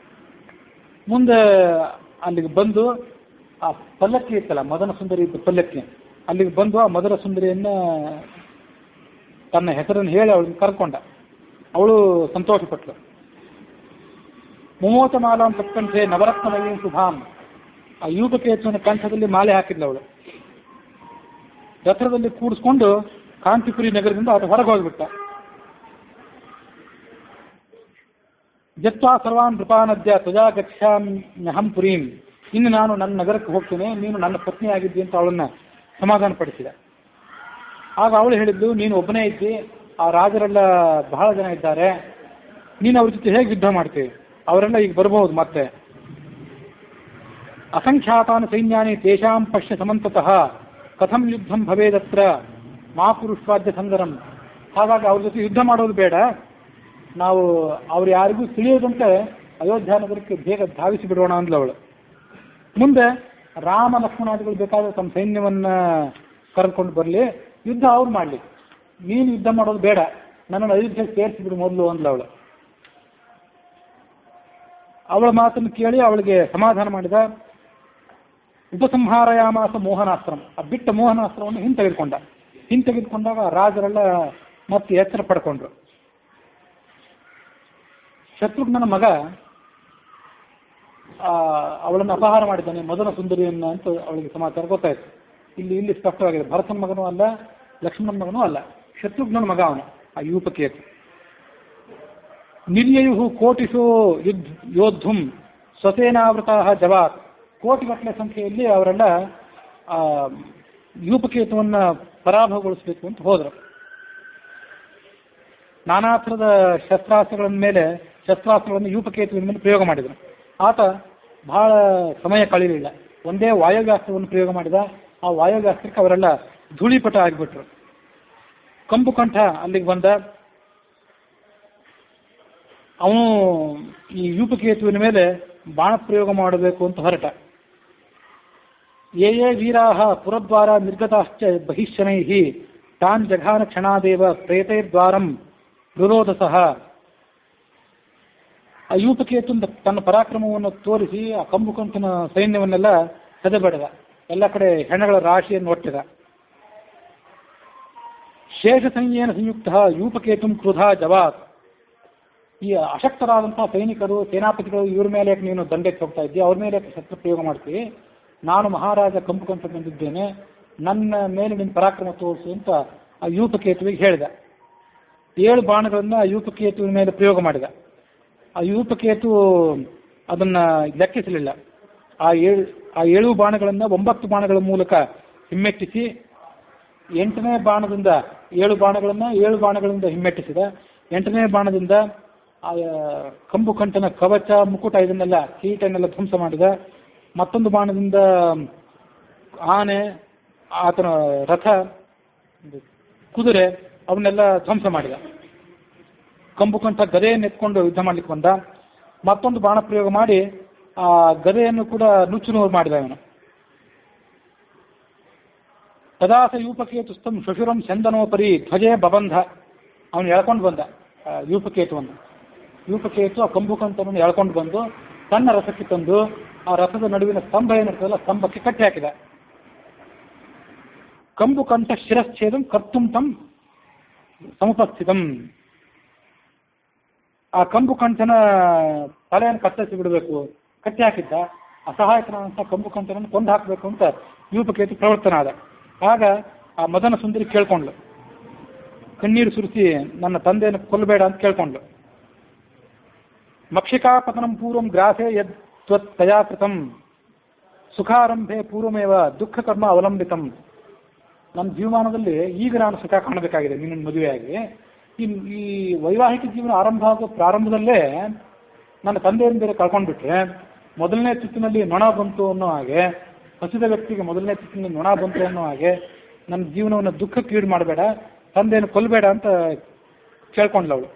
ಮುಂದೆ ಅಲ್ಲಿಗೆ ಬಂದು ಆ ಪಲ್ಲಕ್ಕಿ ಇತ್ತಲ್ಲ, ಮದನ ಸುಂದರಿ ಇದ್ದ ಪಲ್ಲಕ್ಕಿ, ಅಲ್ಲಿಗೆ ಬಂದು ಆ ಮದನ ಸುಂದರಿಯನ್ನು ತನ್ನ ಹೆಸರನ್ನು ಹೇಳಿ ಅವಳಿಗೆ ಕರ್ಕೊಂಡ. ಅವಳು ಸಂತೋಷಪಟ್ಲು. ಮುಮೋಚ ಮಾಲಾಂ ತಕ್ಕಂತೆ ನವರತ್ನಮಯೀಂ ಶುಭಾಂ, ಆ ಯೂಪಕೇತುವಿನ ಕಂಠದಲ್ಲಿ ಮಾಲೆ ಹಾಕಿದ್ಲು ಅವಳು. ರಥದಲ್ಲಿ ಕೂಡಿಸ್ಕೊಂಡು ಕಾಂತಿಪುರಿ ನಗರದಿಂದ ಆತ ಹೊರಗೆ ಹೋಗಿಬಿಟ್ಟ. ಜತ್ವಾ ಸರ್ವಾನ್ ನೃಪಾನದ್ಯ ತ್ವಜಾ ಗಚ್ಛಾಮ್ಯಹಂ ಪುರೀಂ, ಇನ್ನು ನಾನು ನನ್ನ ನಗರಕ್ಕೆ ಹೋಗ್ತೇನೆ, ನೀನು ನನ್ನ ಪತ್ನಿ ಆಗಿದ್ದಿ ಅಂತ ಅವಳನ್ನ ಸಮಾಧಾನ ಪಡಿಸಿದ. ಆಗ ಅವಳು ಹೇಳಿದ್ಲು, ನೀನು ಒಬ್ಬನೇ ಇದ್ದಿ, ಆ ರಾಜರೆಲ್ಲ ಬಹಳ ಜನ ಇದ್ದಾರೆ, ನೀನು ಅವ್ರ ಜೊತೆ ಹೇಗೆ ಯುದ್ಧ ಮಾಡ್ತೀವಿ, ಅವರೆಲ್ಲ ಈಗ ಬರಬಹುದು ಮತ್ತೆ. ಅಸಂಖ್ಯಾತಾನ ಸೈನ್ಯಾನಿ ತೇಷಾಂ ಪಶ್ಯ ಸಮಂತತಃ ಕಥಂ ಯುದ್ಧಂ ಭವೇದತ್ರ ಮಾ ಪುರುಷ್ವಾದ್ಯ ಸಂಗರಂ. ಹಾಗಾಗಿ ಅವ್ರ ಜೊತೆ ಯುದ್ಧ ಮಾಡೋದು ಬೇಡ, ನಾವು ಅವ್ರು ಯಾರಿಗೂ ತಿಳಿಯೋದಂತೆ ಅಯೋಧ್ಯ ನಗರಕ್ಕೆ ಬೇಗ ಧಾವಿಸಿ ಬಿಡೋಣ ಅಂದ್ಲು ಅವಳು. ಮುಂದೆ ರಾಮ ಲಕ್ಷ್ಮಣಾದಿಗಳು ಬೇಕಾದ ತಮ್ಮ ಸೈನ್ಯವನ್ನು ಕರೆದುಕೊಂಡು ಬರಲಿ, ಯುದ್ಧ ಅವ್ರು ಮಾಡಲಿ, ನೀನು ಯುದ್ಧ ಮಾಡೋದು ಬೇಡ, ನನ್ನನ್ನು ಅಯೋಧ್ಯೆಗೆ ಸೇರಿಸಿಬಿಡು ಮೊದಲು ಅಂದ್ಲು ಅವಳು. ಅವಳ ಮಾತನ್ನು ಕೇಳಿ ಅವಳಿಗೆ ಸಮಾಧಾನ ಮಾಡಿದ. ಉಪಸಂಹಾರಯಾಮಾಸ ಮೋಹನಾಸ್ತ್ರಂ, ಆ ಬಿಟ್ಟ ಮೋಹನಾಸ್ತ್ರವನ್ನು ಹಿಂತೆಗೆದುಕೊಂಡಾಗ ರಾಜರೆಲ್ಲ ಮತ್ತೆ ಎಚ್ಚರ ಪಡ್ಕೊಂಡ್ರು. ಶತ್ರುಘ್ನನ ಮಗ ಅವಳನ್ನು ಅಪಹಾರ ಮಾಡಿದ್ದಾನೆ, ಮೊದಲ ಸುಂದರಿಯನ್ನ ಅಂತ ಅವಳಿಗೆ ಸಮಾಚಾರ ಗೊತ್ತಾಯ್ತು. ಇಲ್ಲಿ ಸ್ಪಷ್ಟವಾಗಿದೆ, ಭರತನ ಮಗನೂ ಅಲ್ಲ, ಲಕ್ಷ್ಮಣನ ಮಗನೂ ಅಲ್ಲ, ಶತ್ರುಘ್ನನ ಮಗ ಅವನು, ಆ ಯೂಪಕೇತು. ನಿರ್ಯಯು ಕೋಟಿಸು ಯೋದ್ಧುಂ ಸ್ವಸೇನಾವೃತ ಜವಾತ್, ಕೋಟಿಗಟ್ಟಲೆ ಸಂಖ್ಯೆಯಲ್ಲಿ ಅವರೆಲ್ಲ ಯೂಪಕೇತುವನ್ನು ಪರಾಭವಗೊಳಿಸಬೇಕು ಅಂತ ಹೋದರು. ನಾನಾ ಥರದ ಶಸ್ತ್ರಾಸ್ತ್ರಗಳನ್ನು ಯೂಪಕೇತುವಿನ ಮೇಲೆ ಪ್ರಯೋಗ ಮಾಡಿದರು. ಆತ ಬಹಳ ಸಮಯ ಕಳೆಯಲಿಲ್ಲ, ಒಂದೇ ವಾಯವ್ಯಾಸ್ತ್ರವನ್ನು ಪ್ರಯೋಗ ಮಾಡಿದ. ಆ ವಾಯವ್ಯಾಸ್ತ್ರಕ್ಕೆ ಅವರೆಲ್ಲ ಧೂಳಿಪಟ ಆಗಿಬಿಟ್ರು. ಕಂಬುಕಂಠ ಅಲ್ಲಿಗೆ ಬಂದ. ಅವನು ಈ ಯೂಪಕೇತುವಿನ ಮೇಲೆ ಬಾಣ ಪ್ರಯೋಗ ಮಾಡಬೇಕು ಅಂತ ಹೊರಟ. ಯೇ ವೀರಾಹ ಪುರದ್ವಾರ ನಿರ್ಗತಾಶ್ಚ ಬಹಿಶ್ಶನೈಃ ತಾನ್ ಜಘಾನ ಕ್ಷಣಾದೇವ ಪ್ರೇತೈರ್ದ್ವಾರಂ ರುರೋಧಸಃ. ಆ ಯೂಪಕೇತು ತನ್ನ ಪರಾಕ್ರಮವನ್ನು ತೋರಿಸಿ ಆ ಕಂಬುಕಂಠನ ಸೈನ್ಯವನ್ನೆಲ್ಲ ಸದೆಬಡಿದ, ಎಲ್ಲ ಕಡೆ ಹೆಣಗಳ ರಾಶಿಯನ್ನು ಒಟ್ಟಿದ. ಶೇಷ ಸಂಯೇನ ಸಂಯುಕ್ತ ಯೂಪಕೇತುಂ ಕ್ರುಧಾ ಜವಾತ್. ಈ ಅಶಕ್ತರಾದಂತಹ ಸೈನಿಕರು, ಸೇನಾಪತಿಗಳು, ಇವ್ರ ಮೇಲೆ ನೀನು ದಂಡೆಕ್ಕೆ ಹೋಗ್ತಾ ಇದ್ದೀಯ, ಅವ್ರ ಮೇಲೆ ಶಸ್ತ್ರ ಪ್ರಯೋಗ ಮಾಡ್ತೀವಿ, ನಾನು ಮಹಾರಾಜ ಕಂಬುಕಂಠ ಬಂದಿದ್ದೇನೆ, ನನ್ನ ಮೇಲೆ ನಿನ್ನ ಪರಾಕ್ರಮ ತೋರಿಸು ಅಂತ ಆ ಯೂಪಕೇತುವಿಗೆ ಹೇಳಿದ. 7 ಬಾಣಗಳನ್ನು ಆ ಯೂಪಕೇತುವಿನ ಮೇಲೆ ಪ್ರಯೋಗ ಮಾಡಿದ. ಆ ಯೂಪಕೇತು ಅದನ್ನ ಲೆಕ್ಕಿಸಲಿಲ್ಲ. ಆ 7 ಬಾಣಗಳನ್ನು 9 ಬಾಣಗಳ ಮೂಲಕ ಹಿಮ್ಮೆಟ್ಟಿಸಿ 8ನೇ ಬಾಣದಿಂದ 7 ಬಾಣಗಳನ್ನು 7 ಬಾಣಗಳಿಂದ ಹಿಮ್ಮೆಟ್ಟಿಸಿದ. 8ನೇ ಬಾಣದಿಂದ ಆ ಕಂಬುಕಂಠನ ಕವಚ, ಮುಕುಟ, ಇದನ್ನೆಲ್ಲ ಕೀಟನ್ನೆಲ್ಲ ಧ್ವಂಸ ಮಾಡಿದ. ಮತ್ತೊಂದು ಬಾಣದಿಂದ ಆನೆ, ಆತನ ರಥ, ಕುದುರೆ ಅವನ್ನೆಲ್ಲ ಧ್ವಂಸ ಮಾಡಿದ. ಕಂಬುಕಂಠ ಗದೆಯನ್ನು ಎತ್ಕೊಂಡು ಯುದ್ಧ ಮಾಡ್ಲಿಕ್ಕೆ ಬಂದ. ಮತ್ತೊಂದು ಬಾಣ ಪ್ರಯೋಗ ಮಾಡಿ ಆ ಗದೆಯನ್ನು ಕೂಡ ನುಚ್ಚುನೂರು ಮಾಡಿದ ಅವನು. ತದಾಸ ಯೂಪಕೇತುಸ್ತಂ ಶಶುರಂ ಚಂದನೋಪರಿ ಧ್ವಜೇ ಬಬಂಧ. ಅವನು ಎಳ್ಕೊಂಡು ಬಂದ ಯೂಪಕೇತುವನ್ನು. ಯೂಪಕೇತು ಆ ಕಂಬುಕಂಠನನ್ನು ಎಳ್ಕೊಂಡು ಬಂದು ತನ್ನ ರಥಕ್ಕೆ ತಂದು ಆ ರಥದ ನಡುವಿನ ಸ್ತಂಭ ಏನಿರ್ತದಲ್ಲ, ಸ್ತಂಭಕ್ಕೆ ಕಟ್ಟಿ ಹಾಕಿದ. ಕಂಬುಕಂಠ ಶಿರಶ್ಛೇದಂ ಕರ್ತುಂ ತಂ ಸಮುಪಸ್ಥಿತಂ. ಆ ಕಂಬುಕಂಠನ ತಲೆಯನ್ನು ಕತ್ತರಿಸಿ ಬಿಡಬೇಕು, ಕಟ್ಟಿ ಹಾಕಿದ್ದ. ಅಸಹಾಯಕನಾದಂಥ ಕಂಬುಕಂಠನನ್ನು ಕೊಂದು ಹಾಕಬೇಕು ಅಂತ ಯೂಪಕೇತು ಪ್ರವರ್ತನ ಆದ. ಆಗ ಆ ಮದನ ಸುಂದರಿ ಕೇಳ್ಕೊಂಡ್ಲು, ಕಣ್ಣೀರು ಸುರಿಸಿ ನನ್ನ ತಂದೆಯನ್ನು ಕೊಲ್ಲಬೇಡ ಅಂತ ಕೇಳ್ಕೊಂಡ್ಲು. ಮಕ್ಷಿಕಾಪತನಂ ಪೂರ್ವಂ ಗ್ರಾಸೆ ಯದ್ ತ್ವತ್ತಯಾ ಕೃತಂ ಸುಖಾರಂಭೆ ಪೂರ್ವಮೇವ ದುಃಖ ಕರ್ಮ ಅವಲಂಬಿತಂ. ನನ್ನ ಜೀವಮಾನದಲ್ಲಿ ಈಗ ನಾನು ಸುಖ ಕಾಣಬೇಕಾಗಿದೆ ನಿನ್ನ ಮದುವೆಯಾಗಿ. ಈ ವೈವಾಹಿಕ ಜೀವನ ಆರಂಭ ಆಗೋ ಪ್ರಾರಂಭದಲ್ಲೇ ನನ್ನ ತಂದೆಯನ್ನು ಬೇರೆ ಕಳ್ಕೊಂಡ್ಬಿಟ್ರೆ, ಮೊದಲನೇ ತುತ್ತಿನಲ್ಲಿ ನೊಣ ಬಂತು ಅನ್ನೋ ಹಾಗೆ, ಹಸಿದ ವ್ಯಕ್ತಿಗೆ ಮೊದಲನೇ ತುತ್ತಿನಲ್ಲಿ ನೊಣ ಬಂತು ಅನ್ನೋ ಹಾಗೆ ನನ್ನ ಜೀವನವನ್ನು ದುಃಖಕ್ಕೀಡು ಮಾಡಬೇಡ, ತಂದೆಯನ್ನು ಕೊಲ್ಲಬೇಡ ಅಂತ ಕೇಳ್ಕೊಂಡ್ಲವಳು.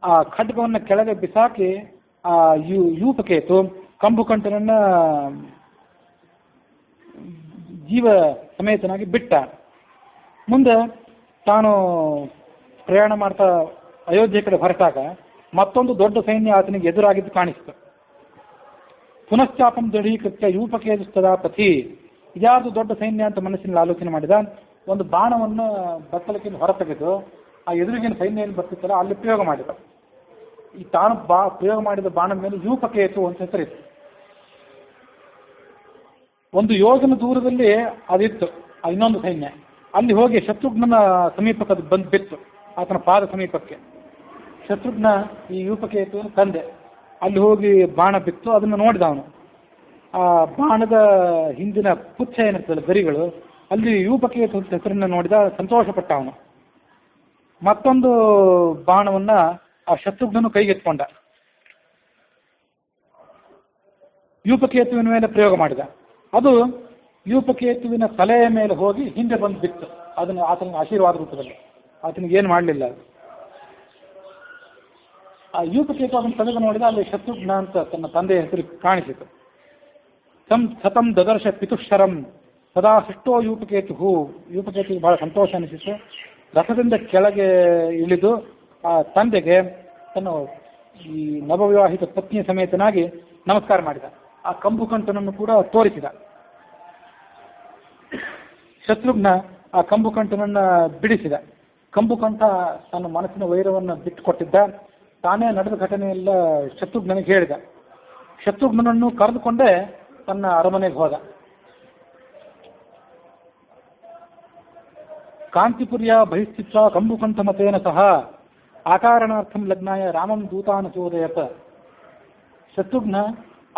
ಆ ಖಡ್ಗವನ್ನು ಕೆಳಗೆ ಬಿಸಾಕಿ ಆ ಯೂಪಕೇತು ಕಂಬುಕಂಠನನ್ನ ಜೀವ ಸಮೇತನಾಗಿ ಬಿಟ್ಟ. ಮುಂದೆ ತಾನು ಪ್ರಯಾಣ ಮಾಡ್ತಾ ಅಯೋಧ್ಯೆ ಕಡೆ ಹೊರಟಾಗ ಮತ್ತೊಂದು ದೊಡ್ಡ ಸೈನ್ಯ ಆತನಿಗೆ ಎದುರಾಗಿದ್ದು ಕಾಣಿಸ್ತು. ಪುನಶ್ಚಾಪಂ ದೃಢೀಕೃತ್ಯ ಯೂಪಕೇತುಸ್ತದಾ ಪಥಿ. ಇದ್ಯಾವುದು ದೊಡ್ಡ ಸೈನ್ಯ ಅಂತ ಮನಸ್ಸಿನಲ್ಲಿ ಆಲೋಚನೆ ಮಾಡಿದ. ಒಂದು ಬಾಣವನ್ನು ಬತ್ತಲಕ್ಕಿಂತ ಹೊರತೆಗೆದು ಆ ಎದುರಿಗಿನ ಸೈನ್ಯ ಏನು ಬರ್ತಿತ್ತಲ್ಲ ಅಲ್ಲಿ ಪ್ರಯೋಗ ಮಾಡಿದ. ಈ ತಾನು ಪ್ರಯೋಗ ಮಾಡಿದ ಬಾಣದ ಮೇಲೆ ಯೂಪಕೇತು ಅಂತ ಹೆಸರಿತ್ತು. ಒಂದು ಯೋಜನ ದೂರದಲ್ಲಿ ಅದಿತ್ತು ಆ ಇನ್ನೊಂದು ಸೈನ್ಯ. ಅಲ್ಲಿ ಹೋಗಿ ಶತ್ರುಘ್ನನ ಸಮೀಪಕ್ಕೆ ಅದು ಬಂದು ಬಿತ್ತು, ಆತನ ಪಾದ ಸಮೀಪಕ್ಕೆ. ಶತ್ರುಘ್ನ ಈ ಯೂಪಕೇತುವಿನ ತಂದೆ. ಅಲ್ಲಿ ಹೋಗಿ ಬಾಣ ಬಿತ್ತು, ಅದನ್ನು ನೋಡಿದ ಅವನು. ಆ ಬಾಣದ ಹಿಂದಿನ ಪುಚ್ಛ ಏನಿರ್ತಲ್ಲ, ಗರಿಗಳು, ಅಲ್ಲಿ ಯೂಪಕೇತು ಹೆಸರನ್ನು ನೋಡಿದ, ಸಂತೋಷಪಟ್ಟ ಅವನು. ಮತ್ತೊಂದು ಬಾಣವನ್ನ ಆ ಶತ್ರುಘ್ನನು ಕೈಗೆತ್ಕೊಂಡ, ಯೂಪಕೇತುವಿನ ಮೇಲೆ ಪ್ರಯೋಗ ಮಾಡಿದ. ಅದು ಯೂಪಕೇತುವಿನ ತಲೆಯ ಮೇಲೆ ಹೋಗಿ ಹಿಂದೆ ಬಂದು ಬಿತ್ತು. ಅದನ್ನು ಆತನಿಗೆ ಆಶೀರ್ವಾದ ರೂಪದಲ್ಲಿ, ಆತನಿಗೆ ಏನು ಮಾಡಲಿಲ್ಲ. ಆ ಯೂಪಕೇತು ಅದನ್ನು ತೆಗೆದು ನೋಡಿದ, ಅಲ್ಲಿ ಶತ್ರುಘ್ನ ಅಂತ ತನ್ನ ತಂದೆಯ ಹೆಸರು ಕಾಣಿಸಿತು. ತಂ ಸತಂ ದದರ್ಶ ಪಿತುಶರಂ ಸದಾ ಸೃಷ್ಟೋ ಯೂಪಕೇತು ಬಹಳ ಸಂತೋಷ ಅನಿಸಿತು. ರಥದಿಂದ ಕೆಳಗೆ ಇಳಿದು ಆ ತಂದೆಗೆ ತನ್ನ ಈ ನವವಿವಾಹಿತ ಪತ್ನಿಯ ಸಮೇತನಾಗಿ ನಮಸ್ಕಾರ ಮಾಡಿದ. ಆ ಕಂಬುಕಂಠನನ್ನು ಕೂಡ ತೋರಿಸಿದ. ಶತ್ರುಘ್ನ ಆ ಕಂಬುಕಂಠನನ್ನು ಬಿಡಿಸಿದ. ಕಂಬುಕಂಠ ತನ್ನ ಮನಸ್ಸಿನ ವೈರವನ್ನು ಬಿಟ್ಟುಕೊಟ್ಟಿದ್ದ. ತಾನೇ ನಡೆದ ಘಟನೆಯೆಲ್ಲ ಶತ್ರುಘ್ನಿಗೆ ಹೇಳಿದ. ಶತ್ರುಘ್ನನನ್ನು ಕರೆದುಕೊಂಡೇ ತನ್ನ ಅರಮನೆಗೆ ಹೋದ. ಕಾಂತಿಪುರ್ಯ ಬಹಿಸ್ಥಿತ ಕಂಬುಕಂಠ ಮತೇನ ಸಹ ಆಕಾರಣಾರ್ಥಂ ಲಗ್ನಾಯ ರಾಮಂ ದೂತಾನ ಚೋದಯತ. ಶತ್ರುಘ್ನ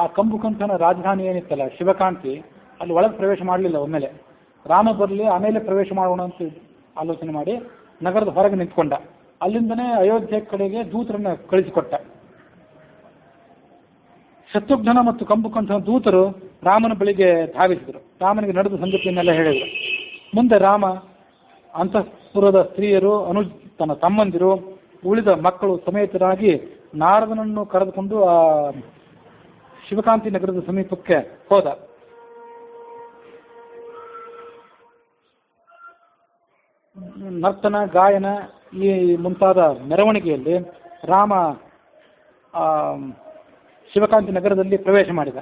ಆ ಕಂಬುಕಂಠನ ರಾಜಧಾನಿ ಏನಿತ್ತಲ್ಲ ಶಿವಕಾಂತಿ, ಅಲ್ಲಿ ಒಳಗೆ ಪ್ರವೇಶ ಮಾಡಲಿಲ್ಲ. ಒಮ್ಮೆಲೆ ರಾಮ ಬರಲಿ ಆಮೇಲೆ ಪ್ರವೇಶ ಮಾಡೋಣ ಅಂತ ಆಲೋಚನೆ ಮಾಡಿ ನಗರದ ಹೊರಗೆ ನಿಂತ್ಕೊಂಡ. ಅಲ್ಲಿಂದನೇ ಅಯೋಧ್ಯೆ ಕಡೆಗೆ ದೂತರನ್ನ ಕಳಿಸಿಕೊಟ್ಟ. ಶತ್ರುಘ್ನ ಮತ್ತು ಕಂಬುಕಂಠನ ದೂತರು ರಾಮನ ಬಳಿಗೆ ಧಾವಿಸಿದರು. ರಾಮನಿಗೆ ನಡೆದ ಸಂಗತಿಯನ್ನೆಲ್ಲ ಹೇಳಿದರು. ಮುಂದೆ ರಾಮ ಅಂತಃಪುರದ ಸ್ತ್ರೀಯರು, ತನ್ನ ತಮ್ಮಂದಿರು, ಉಳಿದ ಮಕ್ಕಳು ಸಮೇತರಾಗಿ ನಾರದನನ್ನು ಕರೆದುಕೊಂಡು ಆ ಶಿವಕಾಂತಿ ನಗರದ ಸಮೀಪಕ್ಕೆ ಹೋದ. ನರ್ತನ, ಗಾಯನ ಈ ಮುಂತಾದ ಮೆರವಣಿಗೆಯಲ್ಲಿ ರಾಮ ಶಿವಕಾಂತಿ ನಗರದಲ್ಲಿ ಪ್ರವೇಶ ಮಾಡಿದ.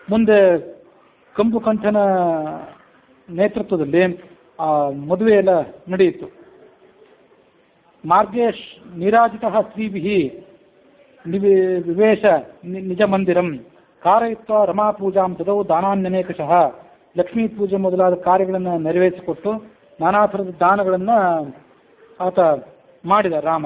ಮುಂದೆ ಕಂಬುಕಂಠನ ನೇತೃತ್ವದಲ್ಲಿ ಮದುವೆ ಎಲ್ಲ ನಡೆಯಿತು. ಮಾರ್ಗೇಶ್ ನೀರಾಜಿತ ಸ್ತ್ರೀಭಿ ವಿವೇಶ ನಿಜ ಮಂದಿರಂ ಕಾರಯಿತ್ವ ರಮಾ ಪೂಜಾಂ ತದೌ ದಾನಾನ್ಯನೇಕಶಃ. ಲಕ್ಷ್ಮೀ ಪೂಜೆ ಮೊದಲಾದ ಕಾರ್ಯಗಳನ್ನು ನೆರವೇರಿಸಿಕೊಟ್ಟು ನಾನಾ ಥರದ ದಾನಗಳನ್ನು ಆತ ಮಾಡಿದ ರಾಮ.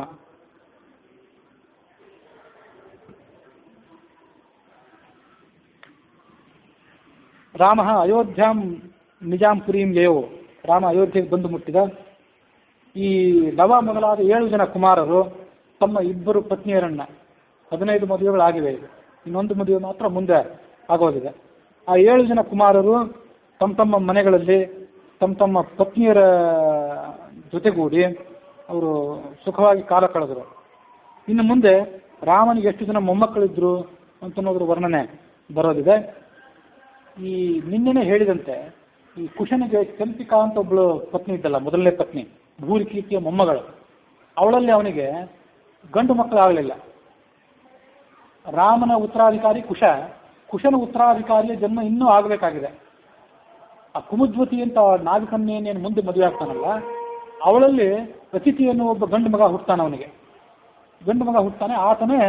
ರಾಮ ಅಯೋಧ್ಯಾಂ ನಿಜಾಂ ಪುರೀಂ ಯಯೋ. ರಾಮ ಅಯೋಧ್ಯೆಗೆ ಬಂದು ಮುಟ್ಟಿದ. ಈ ಲವ ಮೊದಲಾದ 7 ಜನ ಕುಮಾರರು ತಮ್ಮ 2 ಪತ್ನಿಯರನ್ನ, 15 ಮದುವೆಗಳಾಗಿವೆ, ಇನ್ನೊಂದು ಮದುವೆ ಮಾತ್ರ ಮುಂದೆ ಆಗೋದಿದೆ. ಆ 7 ಜನ ಕುಮಾರರು ತಮ್ಮ ತಮ್ಮ ಮನೆಗಳಲ್ಲಿ ತಮ್ಮ ಪತ್ನಿಯರ ಜೊತೆಗೂಡಿ ಅವರು ಸುಖವಾಗಿ ಕಾಲ ಕಳೆದರು. ಇನ್ನು ಮುಂದೆ ರಾಮನಿಗೆ ಎಷ್ಟು ಜನ ಮೊಮ್ಮಕ್ಕಳಿದ್ರು ಅಂತನ್ನೋದ್ರ ವರ್ಣನೆ ಬರೋದಿದೆ. ಈ ನಿನ್ನೆನೆ ಹೇಳಿದಂತೆ ಈ ಕುಶನಿಗೆ ಚಂಪಿಕಾ ಅಂತ ಒಬ್ಬಳು ಪತ್ನಿ ಇದ್ದಲ್ಲ, ಮೊದಲನೇ ಪತ್ನಿ, ಭೂರಿಕೀರ್ತಿಯ ಮೊಮ್ಮಗಳು. ಅವಳಲ್ಲಿ ಅವನಿಗೆ ಗಂಡು ಮಕ್ಕಳಾಗಲಿಲ್ಲ. ರಾಮನ ಉತ್ತರಾಧಿಕಾರಿ ಕುಶನ ಉತ್ತರಾಧಿಕಾರಿಯ ಜನ್ಮ ಇನ್ನೂ ಆಗಬೇಕಾಗಿದೆ. ಆ ಕುಮುದ್ವತಿ ಅಂತ ನಾಗಕನ್ಯೇನೇನು ಮುಂದೆ ಮದುವೆ ಆಗ್ತಾನಲ್ಲ, ಅವಳಲ್ಲಿ ಅತಿಥಿಯನ್ನು ಒಬ್ಬ ಗಂಡು ಮಗ ಹುಟ್ತಾನೆ. ಅವನಿಗೆ ಗಂಡು ಮಗ ಹುಟ್ತಾನೆ. ಆತನೇ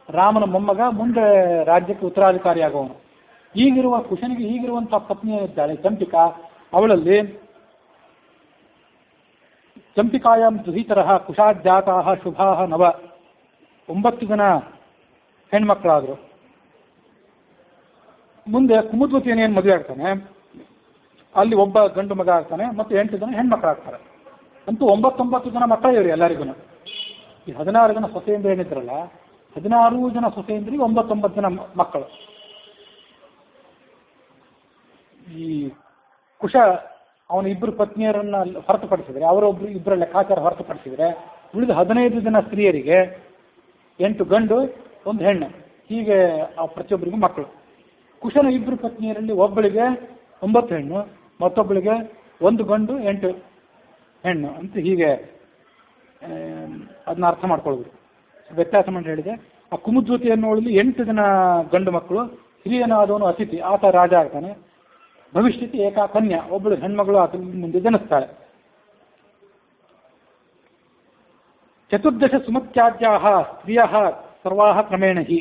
ರಾಮನ ಮೊಮ್ಮಗ, ಮುಂದೆ ರಾಜ್ಯಕ್ಕೆ ಉತ್ತರಾಧಿಕಾರಿ ಆಗುವವನು. ಕುಶನಿಗೆ ಈಗಿರುವಂತಹ ಪತ್ನಿ ಇದ್ದಾಳೆ ಚಂಪಿಕಾ. ಅವಳಲ್ಲಿ ಚಂಪಿಕಾಯಾಂ ದುಹಿತರಃ ಕುಶಾಜ್ಜಾತಾಃ ಶುಭಾಃ 9 ಜನ ಹೆಣ್ಮಕ್ಳಾದರು. ಮುಂದೆ ಕುಮುದ್ವತಿಯನ್ನೇನು ಮದುವೆ ಆಗ್ತಾನೆ, ಅಲ್ಲಿ ಒಬ್ಬ ಗಂಡು ಮಗ ಆಗ್ತಾನೆ ಮತ್ತು 8 ಜನ ಹೆಣ್ಮಕ್ಳಾಗ್ತಾರೆ. ಅಂತೂ 9 ಜನ ಮಕ್ಕಳ ಇವ್ರಿ ಎಲ್ಲರಿಗೂ. ಈ 16 ಜನ ಸೊಸೆಯಿಂದ ಏನಿದ್ರಲ್ಲ, 16 ಜನ ಸೊಸೆಯಂದ್ರಿಗೆ 9 ಜನ ಮಕ್ಕಳು. ಈ ಕುಶ ಅವನ 2 ಪತ್ನಿಯರನ್ನ ಹೊರತುಪಡಿಸಿದರೆ, ಇಬ್ಬರ ಲೆಕ್ಕಾಚಾರ ಹೊರತುಪಡಿಸಿದರೆ, ಉಳಿದ 15 ಜನ ಸ್ತ್ರೀಯರಿಗೆ 8 ಗಂಡು 1 ಹೆಣ್ಣು, ಹೀಗೆ ಆ ಪ್ರತಿಯೊಬ್ಬರಿಗೂ ಮಕ್ಕಳು. ಕುಶನ 2 ಪತ್ನಿಯರಲ್ಲಿ ಒಬ್ಬಳಿಗೆ 9 ಹೆಣ್ಣು, ಮತ್ತೊಬ್ಬಳಿಗೆ 1 ಗಂಡು 8 ಹೆಣ್ಣು ಅಂತ ಹೀಗೆ ಅದನ್ನ ಅರ್ಥ ಮಾಡ್ಕೊಳ್ಬೋದು. ವ್ಯತ್ಯಾಸ ಮಾಡಿ ಹೇಳಿದೆ. ಆ ಕುಮುದ್ವತಿ ಅನ್ನೋಳಲ್ಲಿ 8 ಜನ ಗಂಡು ಮಕ್ಕಳು, ಹಿರಿಯನಾದವನು ಅತಿಥಿ, ಆತ ರಾಜ ಆಗ್ತಾನೆ. ಭವಿಷ್ಯತಿ ಏಕಾ ಕನ್ಯಾ, ಒಬ್ಬಳು ಹೆಣ್ಮಗಳು ಆತ ಮುಂದೆ ಜನಿಸ್ತಾಳೆ. 14 ಸುಮತ್ಯಾಜ್ಯಾಹ ಸ್ತ್ರೀಯಃ ಸರ್ವಾಹ ಕ್ರಮೇಣ ಹಿ.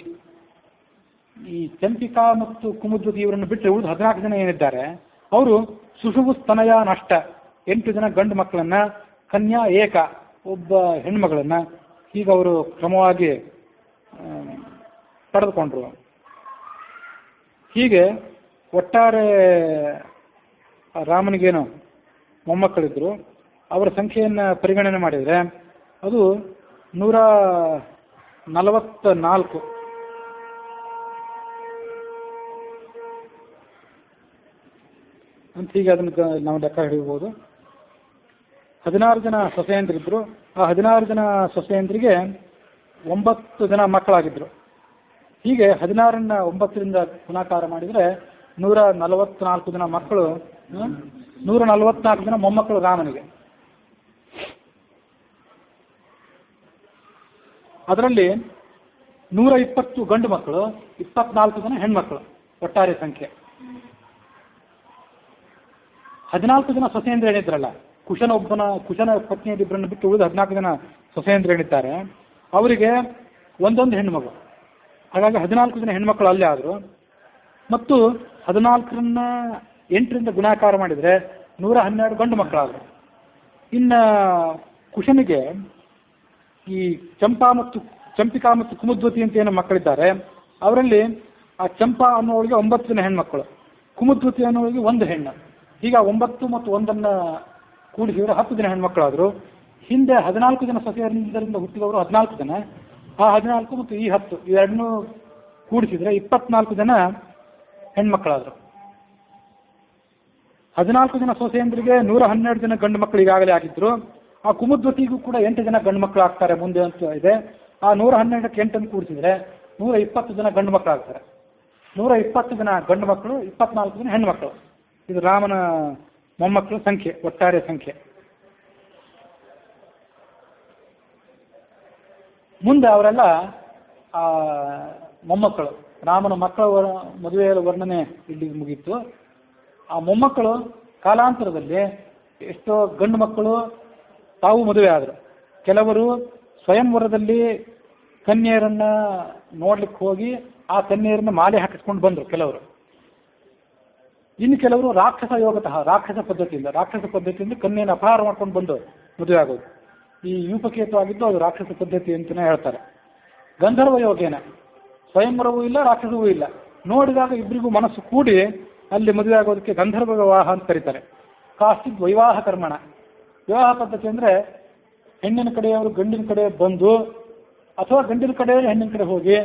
ಈ ಚಂಪಿಕಾ ಮತ್ತು ಕುಮುದ್ವತಿ ಇವರನ್ನು ಬಿಟ್ಟರೆ ಉಳಿದು 14 ಜನ ಏನಿದ್ದಾರೆ ಅವರು ಸುಷುವು ಸ್ತನಯ ನಷ್ಟ, 8 ಜನ ಗಂಡು ಮಕ್ಕಳನ್ನ, ಕನ್ಯಾ ಏಕ ಒಬ್ಬ ಹೆಣ್ಮಗಳನ್ನ, ಹೀಗೆ ಅವರು ಕ್ರಮವಾಗಿ ಪಡೆದುಕೊಂಡ್ರು. ಹೀಗೆ ಒಟ್ಟಾರೆ ರಾಮನಿಗೇನು ಮೊಮ್ಮಕ್ಕಳಿದ್ರು, ಅವರ ಸಂಖ್ಯೆಯನ್ನು ಪರಿಗಣನೆ ಮಾಡಿದರೆ ಅದು 144 ಅಂತ ಹೀಗೆ ಅದನ್ನು ನಾವು ಲೆಕ್ಕ ಹಿಡಿಯಬಹುದು. 16 ಜನ ಸೊಸೆಯಂದ್ರಿದ್ರು. ಆ 16 ಜನ ಸೊಸೆಯಂದ್ರಿಗೆ 9 ಜನ ಮಕ್ಕಳಾಗಿದ್ರು. ಹೀಗೆ 16ನ್ನ 9ರಿಂದ ಗುಣಾಕಾರ ಮಾಡಿದರೆ 144 ಜನ ಮಕ್ಕಳು, 144 ಜನ ಮೊಮ್ಮಕ್ಕಳು ರಾಮನಿಗೆ. ಅದರಲ್ಲಿ 120 ಗಂಡು ಮಕ್ಕಳು, 24 ಜನ ಹೆಣ್ಮಕ್ಕಳು, ಒಟ್ಟಾರೆ ಸಂಖ್ಯೆ. 14 ಜನ ಸೊಸೇಂದ್ರೇಣಿದ್ರಲ್ಲ, ಕುಶನ ಪತ್ನಿಯರಿಬ್ಬರನ್ನು ಬಿಟ್ಟು ಉಳಿದ 14 ಜನ ಸೊಸೇಂದ್ರೇಣಿದ್ದಾರೆ. ಅವರಿಗೆ ಒಂದೊಂದು ಹೆಣ್ಮಗು. ಹಾಗಾಗಿ 14 ಜನ ಹೆಣ್ಮಕ್ಕಳು ಅಲ್ಲೇ ಆದರು. ಮತ್ತು 14ರನ್ನ 8ರಿಂದ ಗುಣಾಕಾರ ಮಾಡಿದರೆ 112 ಗಂಡು ಮಕ್ಕಳಾದರು. ಇನ್ನು ಕುಶನಿಗೆ ಈ ಚಂಪಿಕಾ ಮತ್ತು ಕುಮುದ್ವತಿ ಅಂತ ಏನೋ ಮಕ್ಕಳಿದ್ದಾರೆ. ಅವರಲ್ಲಿ ಆ ಚಂಪಾ ಅನ್ನೋಳಿಗೆ 9 ಜನ ಹೆಣ್ಮಕ್ಕಳು, ಕುಮುದ್ವತಿ ಅನ್ನೋಳಿಗೆ 1 ಹೆಣ್ಣು. ಈಗ 9 ಮತ್ತು 1 ಕೂಡಿಸಿದರೆ 10 ಜನ ಹೆಣ್ಮಕ್ಕಳಾದರು. ಹಿಂದೆ 14 ಜನ ಸೊಸೆಯರಿಂದ ಹುಟ್ಟಿದವರು 14 ಜನ. ಆ 14 ಮತ್ತು ಈ 10 ಇವೆರಡನ್ನೂ ಕೂಡಿಸಿದರೆ 24 ಜನ ಹೆಣ್ಮಕ್ಕಳಾದರು. 14 ಜನ ಸೊಸೆಯಂದ್ರಿಗೆ 112 ಜನ ಗಂಡು ಮಕ್ಕಳು ಈಗಾಗಲೇ ಆಗಿದ್ರು. ಆ ಕುಮುದ್ವತಿಗೂ ಕೂಡ 8 ಜನ ಗಂಡು ಮಕ್ಕಳು ಆಗ್ತಾರೆ ಮುಂದೆ ಅಂತ ಇದೆ. ಆ 112ಕ್ಕೆ 8 ಕೂಡಿಸಿದರೆ 120 ಜನ ಗಂಡು ಮಕ್ಕಳು ಆಗ್ತಾರೆ. 120 ಜನ ಗಂಡು ಮಕ್ಕಳು, 24 ಜನ ಹೆಣ್ಣು ಮಕ್ಕಳು. ಇದು ರಾಮನ ಮೊಮ್ಮಕ್ಕಳು ಸಂಖ್ಯೆ, ಒಟ್ಟಾರೆ ಸಂಖ್ಯೆ. ಮುಂದೆ ಅವರೆಲ್ಲ ಮೊಮ್ಮಕ್ಕಳು, ರಾಮನ ಮಕ್ಕಳ ಮದುವೆಯ ವರ್ಣನೆ ಇಲ್ಲಿ ಮುಗೀತು. ಆ ಮೊಮ್ಮಕ್ಕಳು ಕಾಲಾಂತರದಲ್ಲಿ ಎಷ್ಟೋ ಗಂಡು ಮಕ್ಕಳು ತಾವು ಮದುವೆ ಆದರು. ಕೆಲವರು ಸ್ವಯಂವರದಲ್ಲಿ ಕನ್ಯೆಯರನ್ನ ನೋಡ್ಲಿಕ್ಕೆ ಹೋಗಿ ಆ ಕನ್ಯೆಯರನ್ನ ಮಾಲೆ ಹಾಕಿಸ್ಕೊಂಡು ಬಂದರು ಕೆಲವರು. ಇನ್ನು ಕೆಲವರು ರಾಕ್ಷಸ ಪದ್ಧತಿಯಿಂದ ಕನ್ಯೆಯನ್ನು ಅಪಹಾರ ಮಾಡ್ಕೊಂಡು ಬಂದು ಮದುವೆ ಆಗೋದು. ಈ ಯೂಪಕೇತು ಆಗಿದ್ದು ಅದು ರಾಕ್ಷಸ ಪದ್ಧತಿ ಅಂತಲೇ ಹೇಳ್ತಾರೆ. ಗಂಧರ್ವ ಯೋಗೇನ, ಸ್ವಯಂವರವೂ ಇಲ್ಲ, ರಾಕ್ಷಸವೂ ಇಲ್ಲ. ನೋಡಿದಾಗ ಇಬ್ಬರಿಗೂ ಮನಸ್ಸು ಕೂಡಿ ಅಲ್ಲಿ ಮದುವೆ ಆಗೋದಕ್ಕೆ ಗಂಧರ್ವ ವಿವಾಹ ಅಂತ ಕರೀತಾರೆ. ಕಾಸ್ಟಿದ್ ವೈವಾಹ ಕರ್ಮಣ. ವಿವಾಹ ಪದ್ಧತಿ ಅಂದರೆ ಹೆಣ್ಣಿನ ಕಡೆಯವರು ಗಂಡಿನ ಕಡೆ ಬಂದು, ಅಥವಾ ಗಂಡಿನ ಕಡೆ ಹೆಣ್ಣಿನ ಕಡೆ ಹೋಗಿ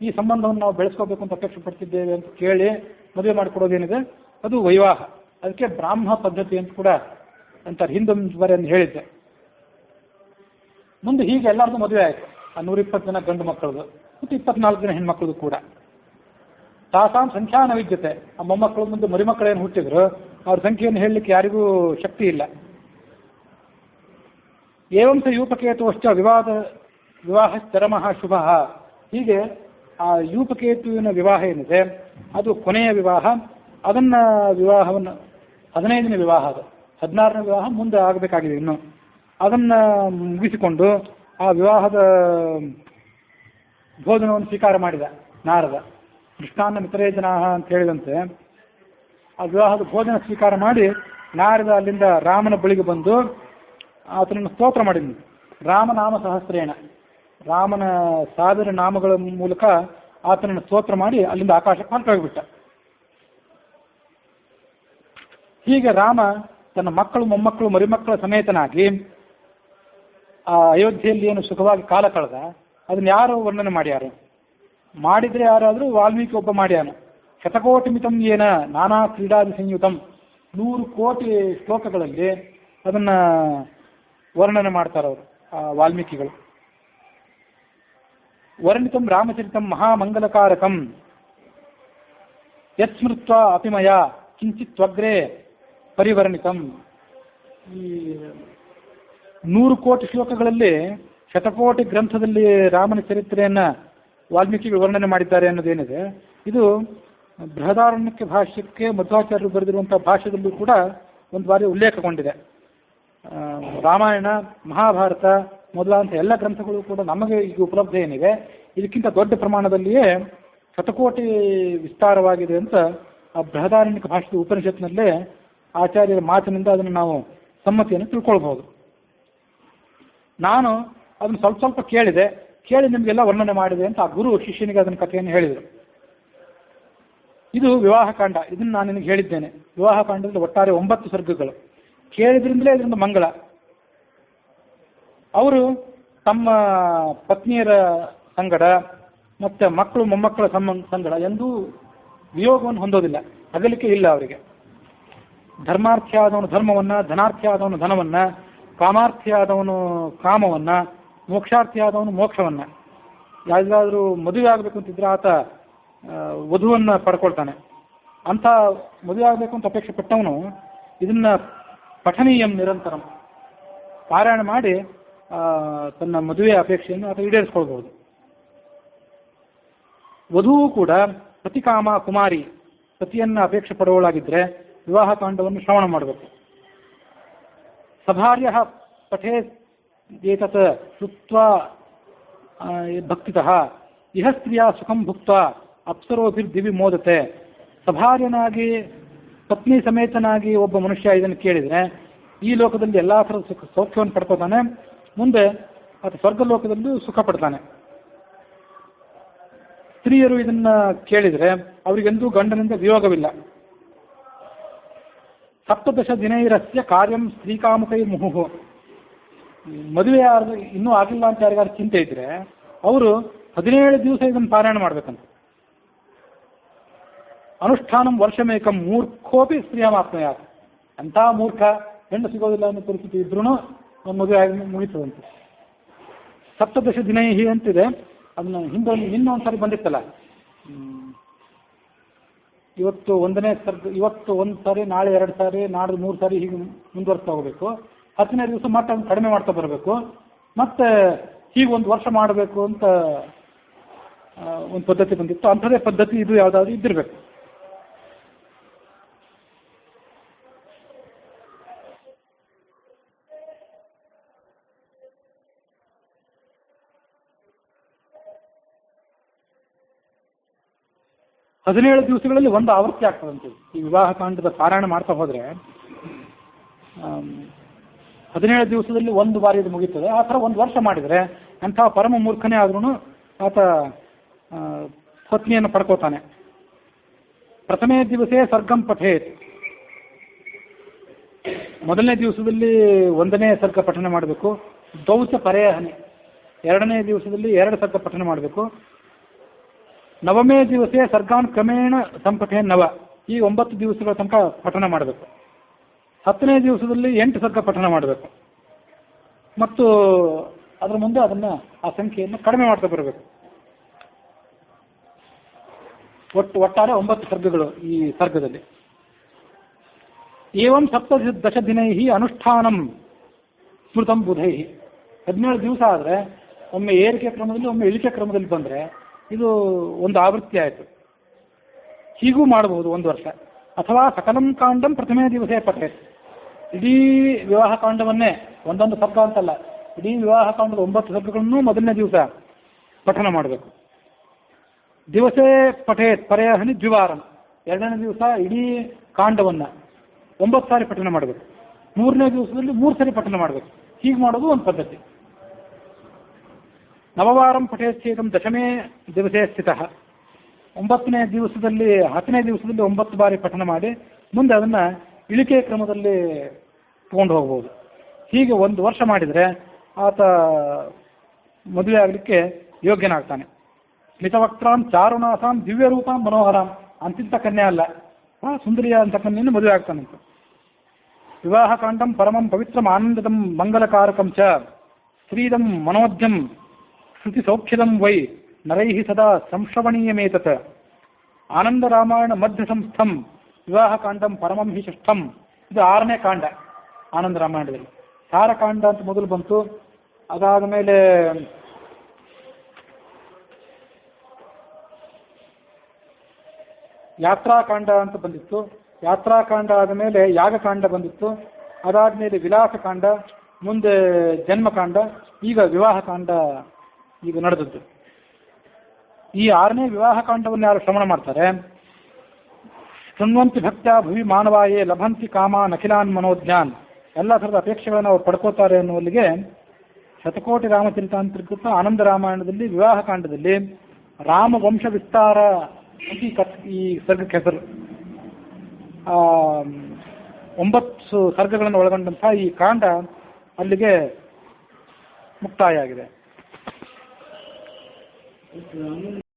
ಈ ಸಂಬಂಧವನ್ನು ನಾವು ಬೆಳೆಸ್ಕೋಬೇಕು ಅಂತ ಅಪೇಕ್ಷೆ ಪಡ್ತಿದ್ದೇವೆ ಅಂತ ಕೇಳಿ ಮದುವೆ ಮಾಡಿಕೊಡೋದೇನಿದೆ ಅದು ವೈವಾಹ. ಅದಕ್ಕೆ ಬ್ರಾಹ್ಮ ಪದ್ಧತಿ ಅಂತ ಕೂಡ ಅಂತಾರೆ. ಹಿಂದೊಂದು ಬಾರಿ ಅಂತ ಹೇಳಿದ್ದೆ. ಮುಂದೆ ಹೀಗೆ ಎಲ್ಲರದು ಮದುವೆ ಆಯಿತು. ಆ 120 ಜನ ಗಂಡು ಮಕ್ಕಳದು ಮತ್ತು 24 ಜನ ಹೆಣ್ಮಕ್ಳದು ಕೂಡ. ತಾಸಾಂ ಸಂಖ್ಯಾನ ವಿದ್ಯತೆ. ಆ ಮೊಮ್ಮಕ್ಕಳು ಮುಂದೆ ಮರಿಮಕ್ಕಳೇನು ಹುಟ್ಟಿದ್ರು ಅವ್ರ ಸಂಖ್ಯೆಯನ್ನು ಹೇಳಲಿಕ್ಕೆ ಯಾರಿಗೂ ಶಕ್ತಿ ಇಲ್ಲ. ಏವಂಸ ಯೂಪಕೇತುವಶ್ಚ ವಿವಾಹ ಚರಮಃ ಶುಭ. ಹೀಗೆ ಆ ಯೂಪಕೇತುವಿನ ವಿವಾಹ ಏನಿದೆ ಅದು ಕೊನೆಯ ವಿವಾಹ. ಅದನ್ನು ವಿವಾಹವನ್ನು 15ನೇ ವಿವಾಹ, ಅದು 16ನೇ ವಿವಾಹ ಮುಂದೆ ಆಗಬೇಕಾಗಿದೆ ಇನ್ನು. ಅದನ್ನು ಮುಗಿಸಿಕೊಂಡು ಆ ವಿವಾಹದ ಭೋಜನವನ್ನು ಸ್ವೀಕಾರ ಮಾಡಿದ ನಾರದ. ಕೃಷ್ಣಾನ್ನ ಮಿತರೇ ಜನಾಹ ಅಂತ ಹೇಳಿದಂತೆ ಆ ವಿವಾಹದ ಭೋಜನ ಸ್ವೀಕಾರ ಮಾಡಿ ನಾರದ ಅಲ್ಲಿಂದ ರಾಮನ ಬಳಿಗೆ ಬಂದು ಆತನನ್ನು ಸ್ತೋತ್ರ ಮಾಡಿದ್ನು. ರಾಮನಾಮ ಸಹಸ್ರೇಣ, ರಾಮನ 1000 ನಾಮಗಳ ಮೂಲಕ ಆತನನ್ನು ಸ್ತೋತ್ರ ಮಾಡಿ ಅಲ್ಲಿಂದ ಆಕಾಶಕ್ಕೆ ಹೊರಟೋಗ್ಬಿಟ್ಟ. ಹೀಗೆ ರಾಮ ತನ್ನ ಮಕ್ಕಳು, ಮೊಮ್ಮಕ್ಕಳು, ಮರಿಮಕ್ಕಳ ಸಮೇತನಾಗಿ ಆ ಅಯೋಧ್ಯೆಯಲ್ಲಿ ಏನು ಸುಖವಾಗಿ ಕಾಲ ಕಳೆದ ಅದನ್ನು ಯಾರು ವರ್ಣನೆ ಮಾಡ್ಯಾರು? ಮಾಡಿದರೆ ಯಾರಾದರೂ ವಾಲ್ಮೀಕಿ ಒಬ್ಬ ಮಾಡ್ಯಾನ. ಶತಕೋಟಿ ಮಿತಂ ಏನ ನಾನಾ ಕ್ರೀಡಾದಿ ಸಂಯುತಂ. 100 ಕೋಟಿ ಶ್ಲೋಕಗಳಲ್ಲಿ ಅದನ್ನು ವರ್ಣನೆ ಮಾಡ್ತಾರೆ ಅವರು ವಾಲ್ಮೀಕಿಗಳು. ವರ್ಣಿತಂ ರಾಮಚರಿತಂ ಮಹಾಮಂಗಲಕಾರಕಂ ಯತ್ಸ್ಮೃತ್ವ ಅಪಿಮಯ ಕಿಂಚಿತ್ವಗ್ರೆ ಪರಿವರ್ಣಿತಂ. ಈ 100 ಕೋಟಿ ಶ್ಲೋಕಗಳಲ್ಲಿ ಶತಕೋಟಿ ಗ್ರಂಥದಲ್ಲಿ ರಾಮನ ಚರಿತ್ರೆಯನ್ನು ವಾಲ್ಮೀಕಿಗಳು ವರ್ಣನೆ ಮಾಡಿದ್ದಾರೆ ಅನ್ನೋದೇನಿದೆ ಇದು ಬೃಹದಾರಣ್ಯಕ ಭಾಷ್ಯಕ್ಕೆ ಮಧ್ವಾಚಾರ್ಯರು ಬರೆದಿರುವಂಥ ಭಾಷ್ಯದಲ್ಲೂ ಕೂಡ ಒಂದು ಬಾರಿ ಉಲ್ಲೇಖಗೊಂಡಿದೆ. ರಾಮಾಯಣ, ಮಹಾಭಾರತ ಮೊದಲಾದಂಥ ಎಲ್ಲ ಗ್ರಂಥಗಳು ಕೂಡ ನಮಗೆ ಈಗ ಉಪಲಬ್ಧ ಏನಿದೆ ಇದಕ್ಕಿಂತ ದೊಡ್ಡ ಪ್ರಮಾಣದಲ್ಲಿಯೇ ಶತಕೋಟಿ ವಿಸ್ತಾರವಾಗಿದೆ ಅಂತ ಆ ಬೃಹದಾರಣ್ಯಕ ಭಾಷೆಯ ಉಪನಿಷತ್ನಲ್ಲೇ ಆಚಾರ್ಯರ ಮಾತಿನಿಂದ ಅದನ್ನು ನಾವು ಸಮ್ಮತಿಯನ್ನು ತಿಳ್ಕೊಳ್ಬಹುದು. ನಾನು ಅದನ್ನು ಸ್ವಲ್ಪ ಕೇಳಿ ನಿಮಗೆಲ್ಲ ವರ್ಣನೆ ಮಾಡಿದೆ ಅಂತ ಆ ಗುರು ಶಿಷ್ಯನಿಗೆ ಅದನ್ನ ಕಥೆಯನ್ನು ಹೇಳಿದರು. ಇದು ವಿವಾಹಕಾಂಡ. ಇದನ್ನು ನಾನು ನಿನಗೆ ಹೇಳಿದ್ದೇನೆ. ವಿವಾಹಕಾಂಡದಲ್ಲಿ ಒಟ್ಟಾರೆ 9 ಸರ್ಗಗಳು. ಕೇಳಿದ್ರಿಂದಲೇ ಇದರಿಂದ ಮಂಗಳ. ಅವರು ತಮ್ಮ ಪತ್ನಿಯರ ಸಂಗಡ ಮತ್ತು ಮಕ್ಕಳು ಮೊಮ್ಮಕ್ಕಳ ಸಂಗಡ ಎಂದೂ ವಿಯೋಗವನ್ನು ಹೊಂದೋದಿಲ್ಲ, ಅಗಲಿಕೆ ಇಲ್ಲ ಅವರಿಗೆ. ಧರ್ಮಾರ್ಥಿ ಆದವನು ಧರ್ಮವನ್ನು, ಧನಾರ್ಥಿ ಆದವನು ಧನವನ್ನು, ಕಾಮಾರ್ಥಿ ಆದವನು ಕಾಮವನ್ನು, ಮೋಕ್ಷಾರ್ಥಿ ಆದವನು ಮೋಕ್ಷವನ್ನು. ಯಾವುದಾದ್ರೂ ಮದುವೆ ಆಗಬೇಕು ಅಂತಿದ್ರೆ ಆತ ವಧುವನ್ನು ಪಡ್ಕೊಳ್ತಾನೆ. ಅಂಥ ಮದುವೆ ಆಗಬೇಕು ಅಂತ ಅಪೇಕ್ಷೆ ಪಟ್ಟವನು ಇದನ್ನು ಪಠನೀಯಂ ನಿರಂತರಂ ಪಾರಾಯಣ ಮಾಡಿ ತನ್ನ ಮದುವೆಯ ಅಪೇಕ್ಷೆಯನ್ನು ಅಥವಾ ಈಡೇರಿಸ್ಕೊಳ್ಬಹುದು. ವಧುವು ಕೂಡ ಪತಿಕಾಮ ಕುಮಾರಿ, ಪತಿಯನ್ನು ಅಪೇಕ್ಷೆ ಪಡುವಳಾಗಿದ್ದರೆ ವಿವಾಹ ಕಾಂಡವನ್ನು ಶ್ರವಣ ಮಾಡಬೇಕು. ಸಭಾರ್ಯ ಪಠೇತ್ ಏತತ್ ಶ್ರುತ್ವಾ ಭಕ್ತಿತಃ ಇಹ ಸ್ತ್ರೀಯ ಸುಖಂ ಭುಕ್ತ್ವಾ ಅಪ್ಸರೋಭಿರ್ದಿವಿ ಮೋದತೆ. ಸಭಾರ್ಯನಾಗಿ ಪತ್ನಿ ಸಮೇತನಾಗಿ ಒಬ್ಬ ಮನುಷ್ಯ ಇದನ್ನು ಕೇಳಿದರೆ ಈ ಲೋಕದಲ್ಲಿ ಎಲ್ಲ ಥರದ ಸೌಖ್ಯವನ್ನು ಪಡ್ಕೋತಾನೆ, ಮುಂದೆ ಅಥವಾ ಸ್ವರ್ಗ ಲೋಕದಲ್ಲೂ ಸುಖ ಪಡ್ತಾನೆ. ಸ್ತ್ರೀಯರು ಇದನ್ನು ಕೇಳಿದರೆ ಅವರಿಗೆಂದೂ ಗಂಡನಿಂದ ವಿಯೋಗವಿಲ್ಲ. ಸಪ್ತದಶ ದಿನೈರಸ್ಯ ಕಾರ್ಯಂ ಸ್ತ್ರೀಕಾಮುಕೈ ಮುಹುಹು. ಮದುವೆ ಇನ್ನೂ ಆಗಿಲ್ಲ ಅಂತ ಯಾರಿಗಾರು ಚಿಂತೆ ಇದ್ರೆ ಅವರು 17 ದಿವಸ ಇದನ್ನು ಪಾರಾಯಣ ಮಾಡಬೇಕಂತ. ಅನುಷ್ಠಾನಂ ವರ್ಷಮೇಕಂ ಮೂರ್ಖೋಪಿ ಸ್ತ್ರೀಯಮಾತ್ಮಯ. ಅಂಥ ಮೂರ್ಖ ಹೆಣ್ಣು ಸಿಗೋದಿಲ್ಲ ಅನ್ನೋ ಪರಿಸ್ಥಿತಿ ಇದ್ರೂ ಮದುವೆ ಆಗಿ ಮುಗಿತದಂತೆ. ಸಪ್ತದಶ ದಿನೈಹಿ ಅಂತಿದೆ, ಅದನ್ನ ಇನ್ನೊಂದು ಸಾರಿ ಬಂದಿತ್ತಲ್ಲ, ಇವತ್ತು 1ನೇ ಸರ್ಗ, ಇವತ್ತು 1 ಸಾರಿ, ನಾಳೆ 2 ಸಾರಿ, ನಾಡ್ದು 3 ಸಾರಿ, ಹೀಗೆ ಮುಂದುವರಿಸ್ತಾ ಹೋಗಬೇಕು. 10ನೇ ದಿವಸ ಮತ್ತೆ ಅದನ್ನು ಕಡಿಮೆ ಮಾಡ್ತಾ ಬರಬೇಕು, ಮತ್ತೆ ಹೀಗೆ 1 ವರ್ಷ ಮಾಡಬೇಕು ಅಂತ ಒಂದು ಪದ್ಧತಿ ಬಂದಿತ್ತು. ಅಂಥದೇ ಪದ್ಧತಿ ಇದು ಯಾವುದಾದ್ರು ಇದ್ದಿರಬೇಕು. ಹದಿನೇಳು ದಿವಸಗಳಲ್ಲಿ ಒಂದು ಆವೃತ್ತಿ ಆಗ್ತದಂತೆ. ಈ ವಿವಾಹ ಕಾಂಡದ ಪಾರಾಯಣ ಮಾಡ್ತಾ ಹೋದರೆ 17 ದಿವಸದಲ್ಲಿ 1 ಬಾರಿ ಇದು ಮುಗೀತದೆ. ಆ ಥರ 1 ವರ್ಷ ಮಾಡಿದರೆ ಅಂಥ ಪರಮ ಮೂರ್ಖನೇ ಆದ್ರೂ ಆತ ಪತ್ನಿಯನ್ನು ಪಡ್ಕೋತಾನೆ. ಪ್ರಥಮೇ ದಿವಸೇ ಸರ್ಗಂ ಪಠೇತ್. ಮೊದಲನೇ ದಿವಸದಲ್ಲಿ 1ನೇ ಸರ್ಗ ಪಠನೆ ಮಾಡಬೇಕು. ದೌಚ ಪರೇಹನಿ. 2ನೇ ದಿವಸದಲ್ಲಿ 2 ಸರ್ಗ ಪಠನೆ ಮಾಡಬೇಕು. ನವಮೇ ದಿವಸೇ ಸರ್ಗಾನ್ ಕ್ರಮೇಣ ಸಂಪಠೆ ನವ. ಈ 9 ದಿವಸಗಳ ತನಕ ಪಠನ ಮಾಡಬೇಕು. 10ನೇ ದಿವಸದಲ್ಲಿ 8 ಸರ್ಗ ಪಠನ ಮಾಡಬೇಕು. ಮತ್ತು ಅದರ ಮುಂದೆ ಆ ಸಂಖ್ಯೆಯನ್ನು ಕಡಿಮೆ ಮಾಡ್ತಾ ಬರಬೇಕು. ಒಟ್ಟಾರೆ 9 ಸರ್ಗಗಳು ಈ ಸರ್ಗದಲ್ಲಿ. ಏವಂ ಸಪ್ತದಶ ದಿನೈಹಿ ಅನುಷ್ಠಾನಂ ಸ್ಮೃತಂ ಬುಧೈ. 17 ದಿವಸ ಆದರೆ ಒಮ್ಮೆ ಏರಿಕೆ ಕ್ರಮದಲ್ಲಿ, ಒಮ್ಮೆ ಇಳಿಕೆ ಕ್ರಮದಲ್ಲಿ ಬಂದರೆ ಇದು ಒಂದು ಆವೃತ್ತಿ ಆಯಿತು. ಹೀಗೂ ಮಾಡಬಹುದು 1 ವರ್ಷ. ಅಥವಾ ಸಕಲಂ ಕಾಂಡಂ ಪ್ರಥಮೇ ದಿವಸೇ ಪಠೆ. ಇಡೀ ವಿವಾಹ ಕಾಂಡವನ್ನೇ, ಒಂದೊಂದು ಸರ್ಗ ಅಂತಲ್ಲ, ಇಡೀ ವಿವಾಹ ಕಾಂಡದ 9 ಸರ್ಗಗಳನ್ನು ಮೊದಲನೇ ದಿವಸ ಪಠನ ಮಾಡಬೇಕು. ದಿವಸೇ ಪಠೇತ್ ಪರೇಹನಿ ದ್ವಿವಾರಂ. 2ನೇ ದಿವಸ ಇಡೀ ಕಾಂಡವನ್ನು 9 ಸಾರಿ ಪಠನ ಮಾಡಬೇಕು. 3ನೇ ದಿವಸದಲ್ಲಿ 3 ಸಾರಿ ಪಠನ ಮಾಡಬೇಕು. ಹೀಗೆ ಮಾಡೋದು ಒಂದು ಪದ್ಧತಿ. ನವವಾರಂ ಪಠೇಚ್ಛೇದಂ ದಶಮೇ ದಿವಸೇ ಸ್ಥಿತಃ. 9ನೇ ದಿವಸದಲ್ಲಿ 10ನೇ ದಿವಸದಲ್ಲಿ 9 ಬಾರಿ ಪಠನ ಮಾಡಿ ಮುಂದೆ ಅದನ್ನು ಇಳಿಕೆ ಕ್ರಮದಲ್ಲಿ ತಗೊಂಡು ಹೋಗ್ಬೋದು. ಹೀಗೆ 1 ವರ್ಷ ಮಾಡಿದರೆ ಆತ ಮದುವೆ ಆಗಲಿಕ್ಕೆ ಯೋಗ್ಯನಾಗ್ತಾನೆ. ಸ್ಮಿತವಕ್ತ್ರಾಂ ಚಾರುನಾಥಾಂ ದಿವ್ಯ ರೂಪಾಂ ಮನೋಹರಾಂ. ಅಂತಿಂತ ಕನ್ಯೆ ಅಲ್ಲ, ಸುಂದರಿಯ ಅಂತ ಕನ್ಯೆಯನ್ನು ಮದುವೆ ಆಗ್ತಾನಂತ. ವಿವಾಹ ಕಾಂಡಂ ಪರಮಂ ಪವಿತ್ರಂ ಆನಂದದಂ ಮಂಗಲಕಾರಕಂ ಚ ಶ್ರೀದಂ ಮನೋದ್ಯಂ ಶ್ರುತಿ ಸೌಖ್ಯದಂ ವೈ ನರೈಹಿ ಸದಾ ಸಂಶ್ರವಣೀಯಮೇತತ್. ಆನಂದ ರಾಮಾಯಣ ಮಧ್ಯ ಸಂಸ್ಥಂ ವಿವಾಹ ಕಾಂಡಂ ಪರಮಂ ಹಿ ಷಷ್ಠಂ. ಇದು 6ನೇ ಕಾಂಡ ಆನಂದ ರಾಮಾಯಣದಲ್ಲಿ. ಸಾರಕಾಂಡ ಅಂತ ಮೊದಲು ಬಂತು. ಅದಾದ ಮೇಲೆ ಯಾತ್ರಾಕಾಂಡ ಅಂತ ಬಂದಿತ್ತು. ಯಾತ್ರಾಕಾಂಡ ಆದ ಮೇಲೆ ಯಾಗಕಾಂಡ ಬಂದಿತ್ತು. ಅದಾದಮೇಲೆ ವಿಲಾಸಕಾಂಡ, ಮುಂದೆ ಜನ್ಮಕಾಂಡ, ಈಗ ವಿವಾಹಕಾಂಡ ಈಗ ನಡೆದದ್ದು. ಈ 6ನೇ ವಿವಾಹ ಕಾಂಡವನ್ನು ಯಾರು ಶ್ರವಣ ಮಾಡ್ತಾರೆ, ಶೃಣ್ವಂತಿ ಭಕ್ತ್ಯಾ ಭುವಿ ಮಾನವಾಯೇ ಲಭಂತಿ ಕಾಮಾನ್ ಅಖಿಲಾನ್ ಮನೋಜ್ಞಾನ್. ಎಲ್ಲ ಥರದ ಅಪೇಕ್ಷೆಗಳನ್ನು ಅವರು ಪಡ್ಕೋತಾರೆ ಅನ್ನುವಲ್ಲಿಗೆ ಶತಕೋಟಿ ರಾಮಚರಿತಾಂತರ್ಗತ ಆನಂದ ರಾಮಾಯಣದಲ್ಲಿ ವಿವಾಹ ಕಾಂಡದಲ್ಲಿ ರಾಮ ವಂಶ ವಿಸ್ತಾರ ಈ ಸರ್ಗಕ್ಕೆ ಹೆಸರು. 9 ಸರ್ಗಗಳನ್ನು ಒಳಗೊಂಡಂತಹ ಈ ಕಾಂಡ ಅಲ್ಲಿಗೆ ಮುಕ್ತಾಯ ಆಗಿದೆ.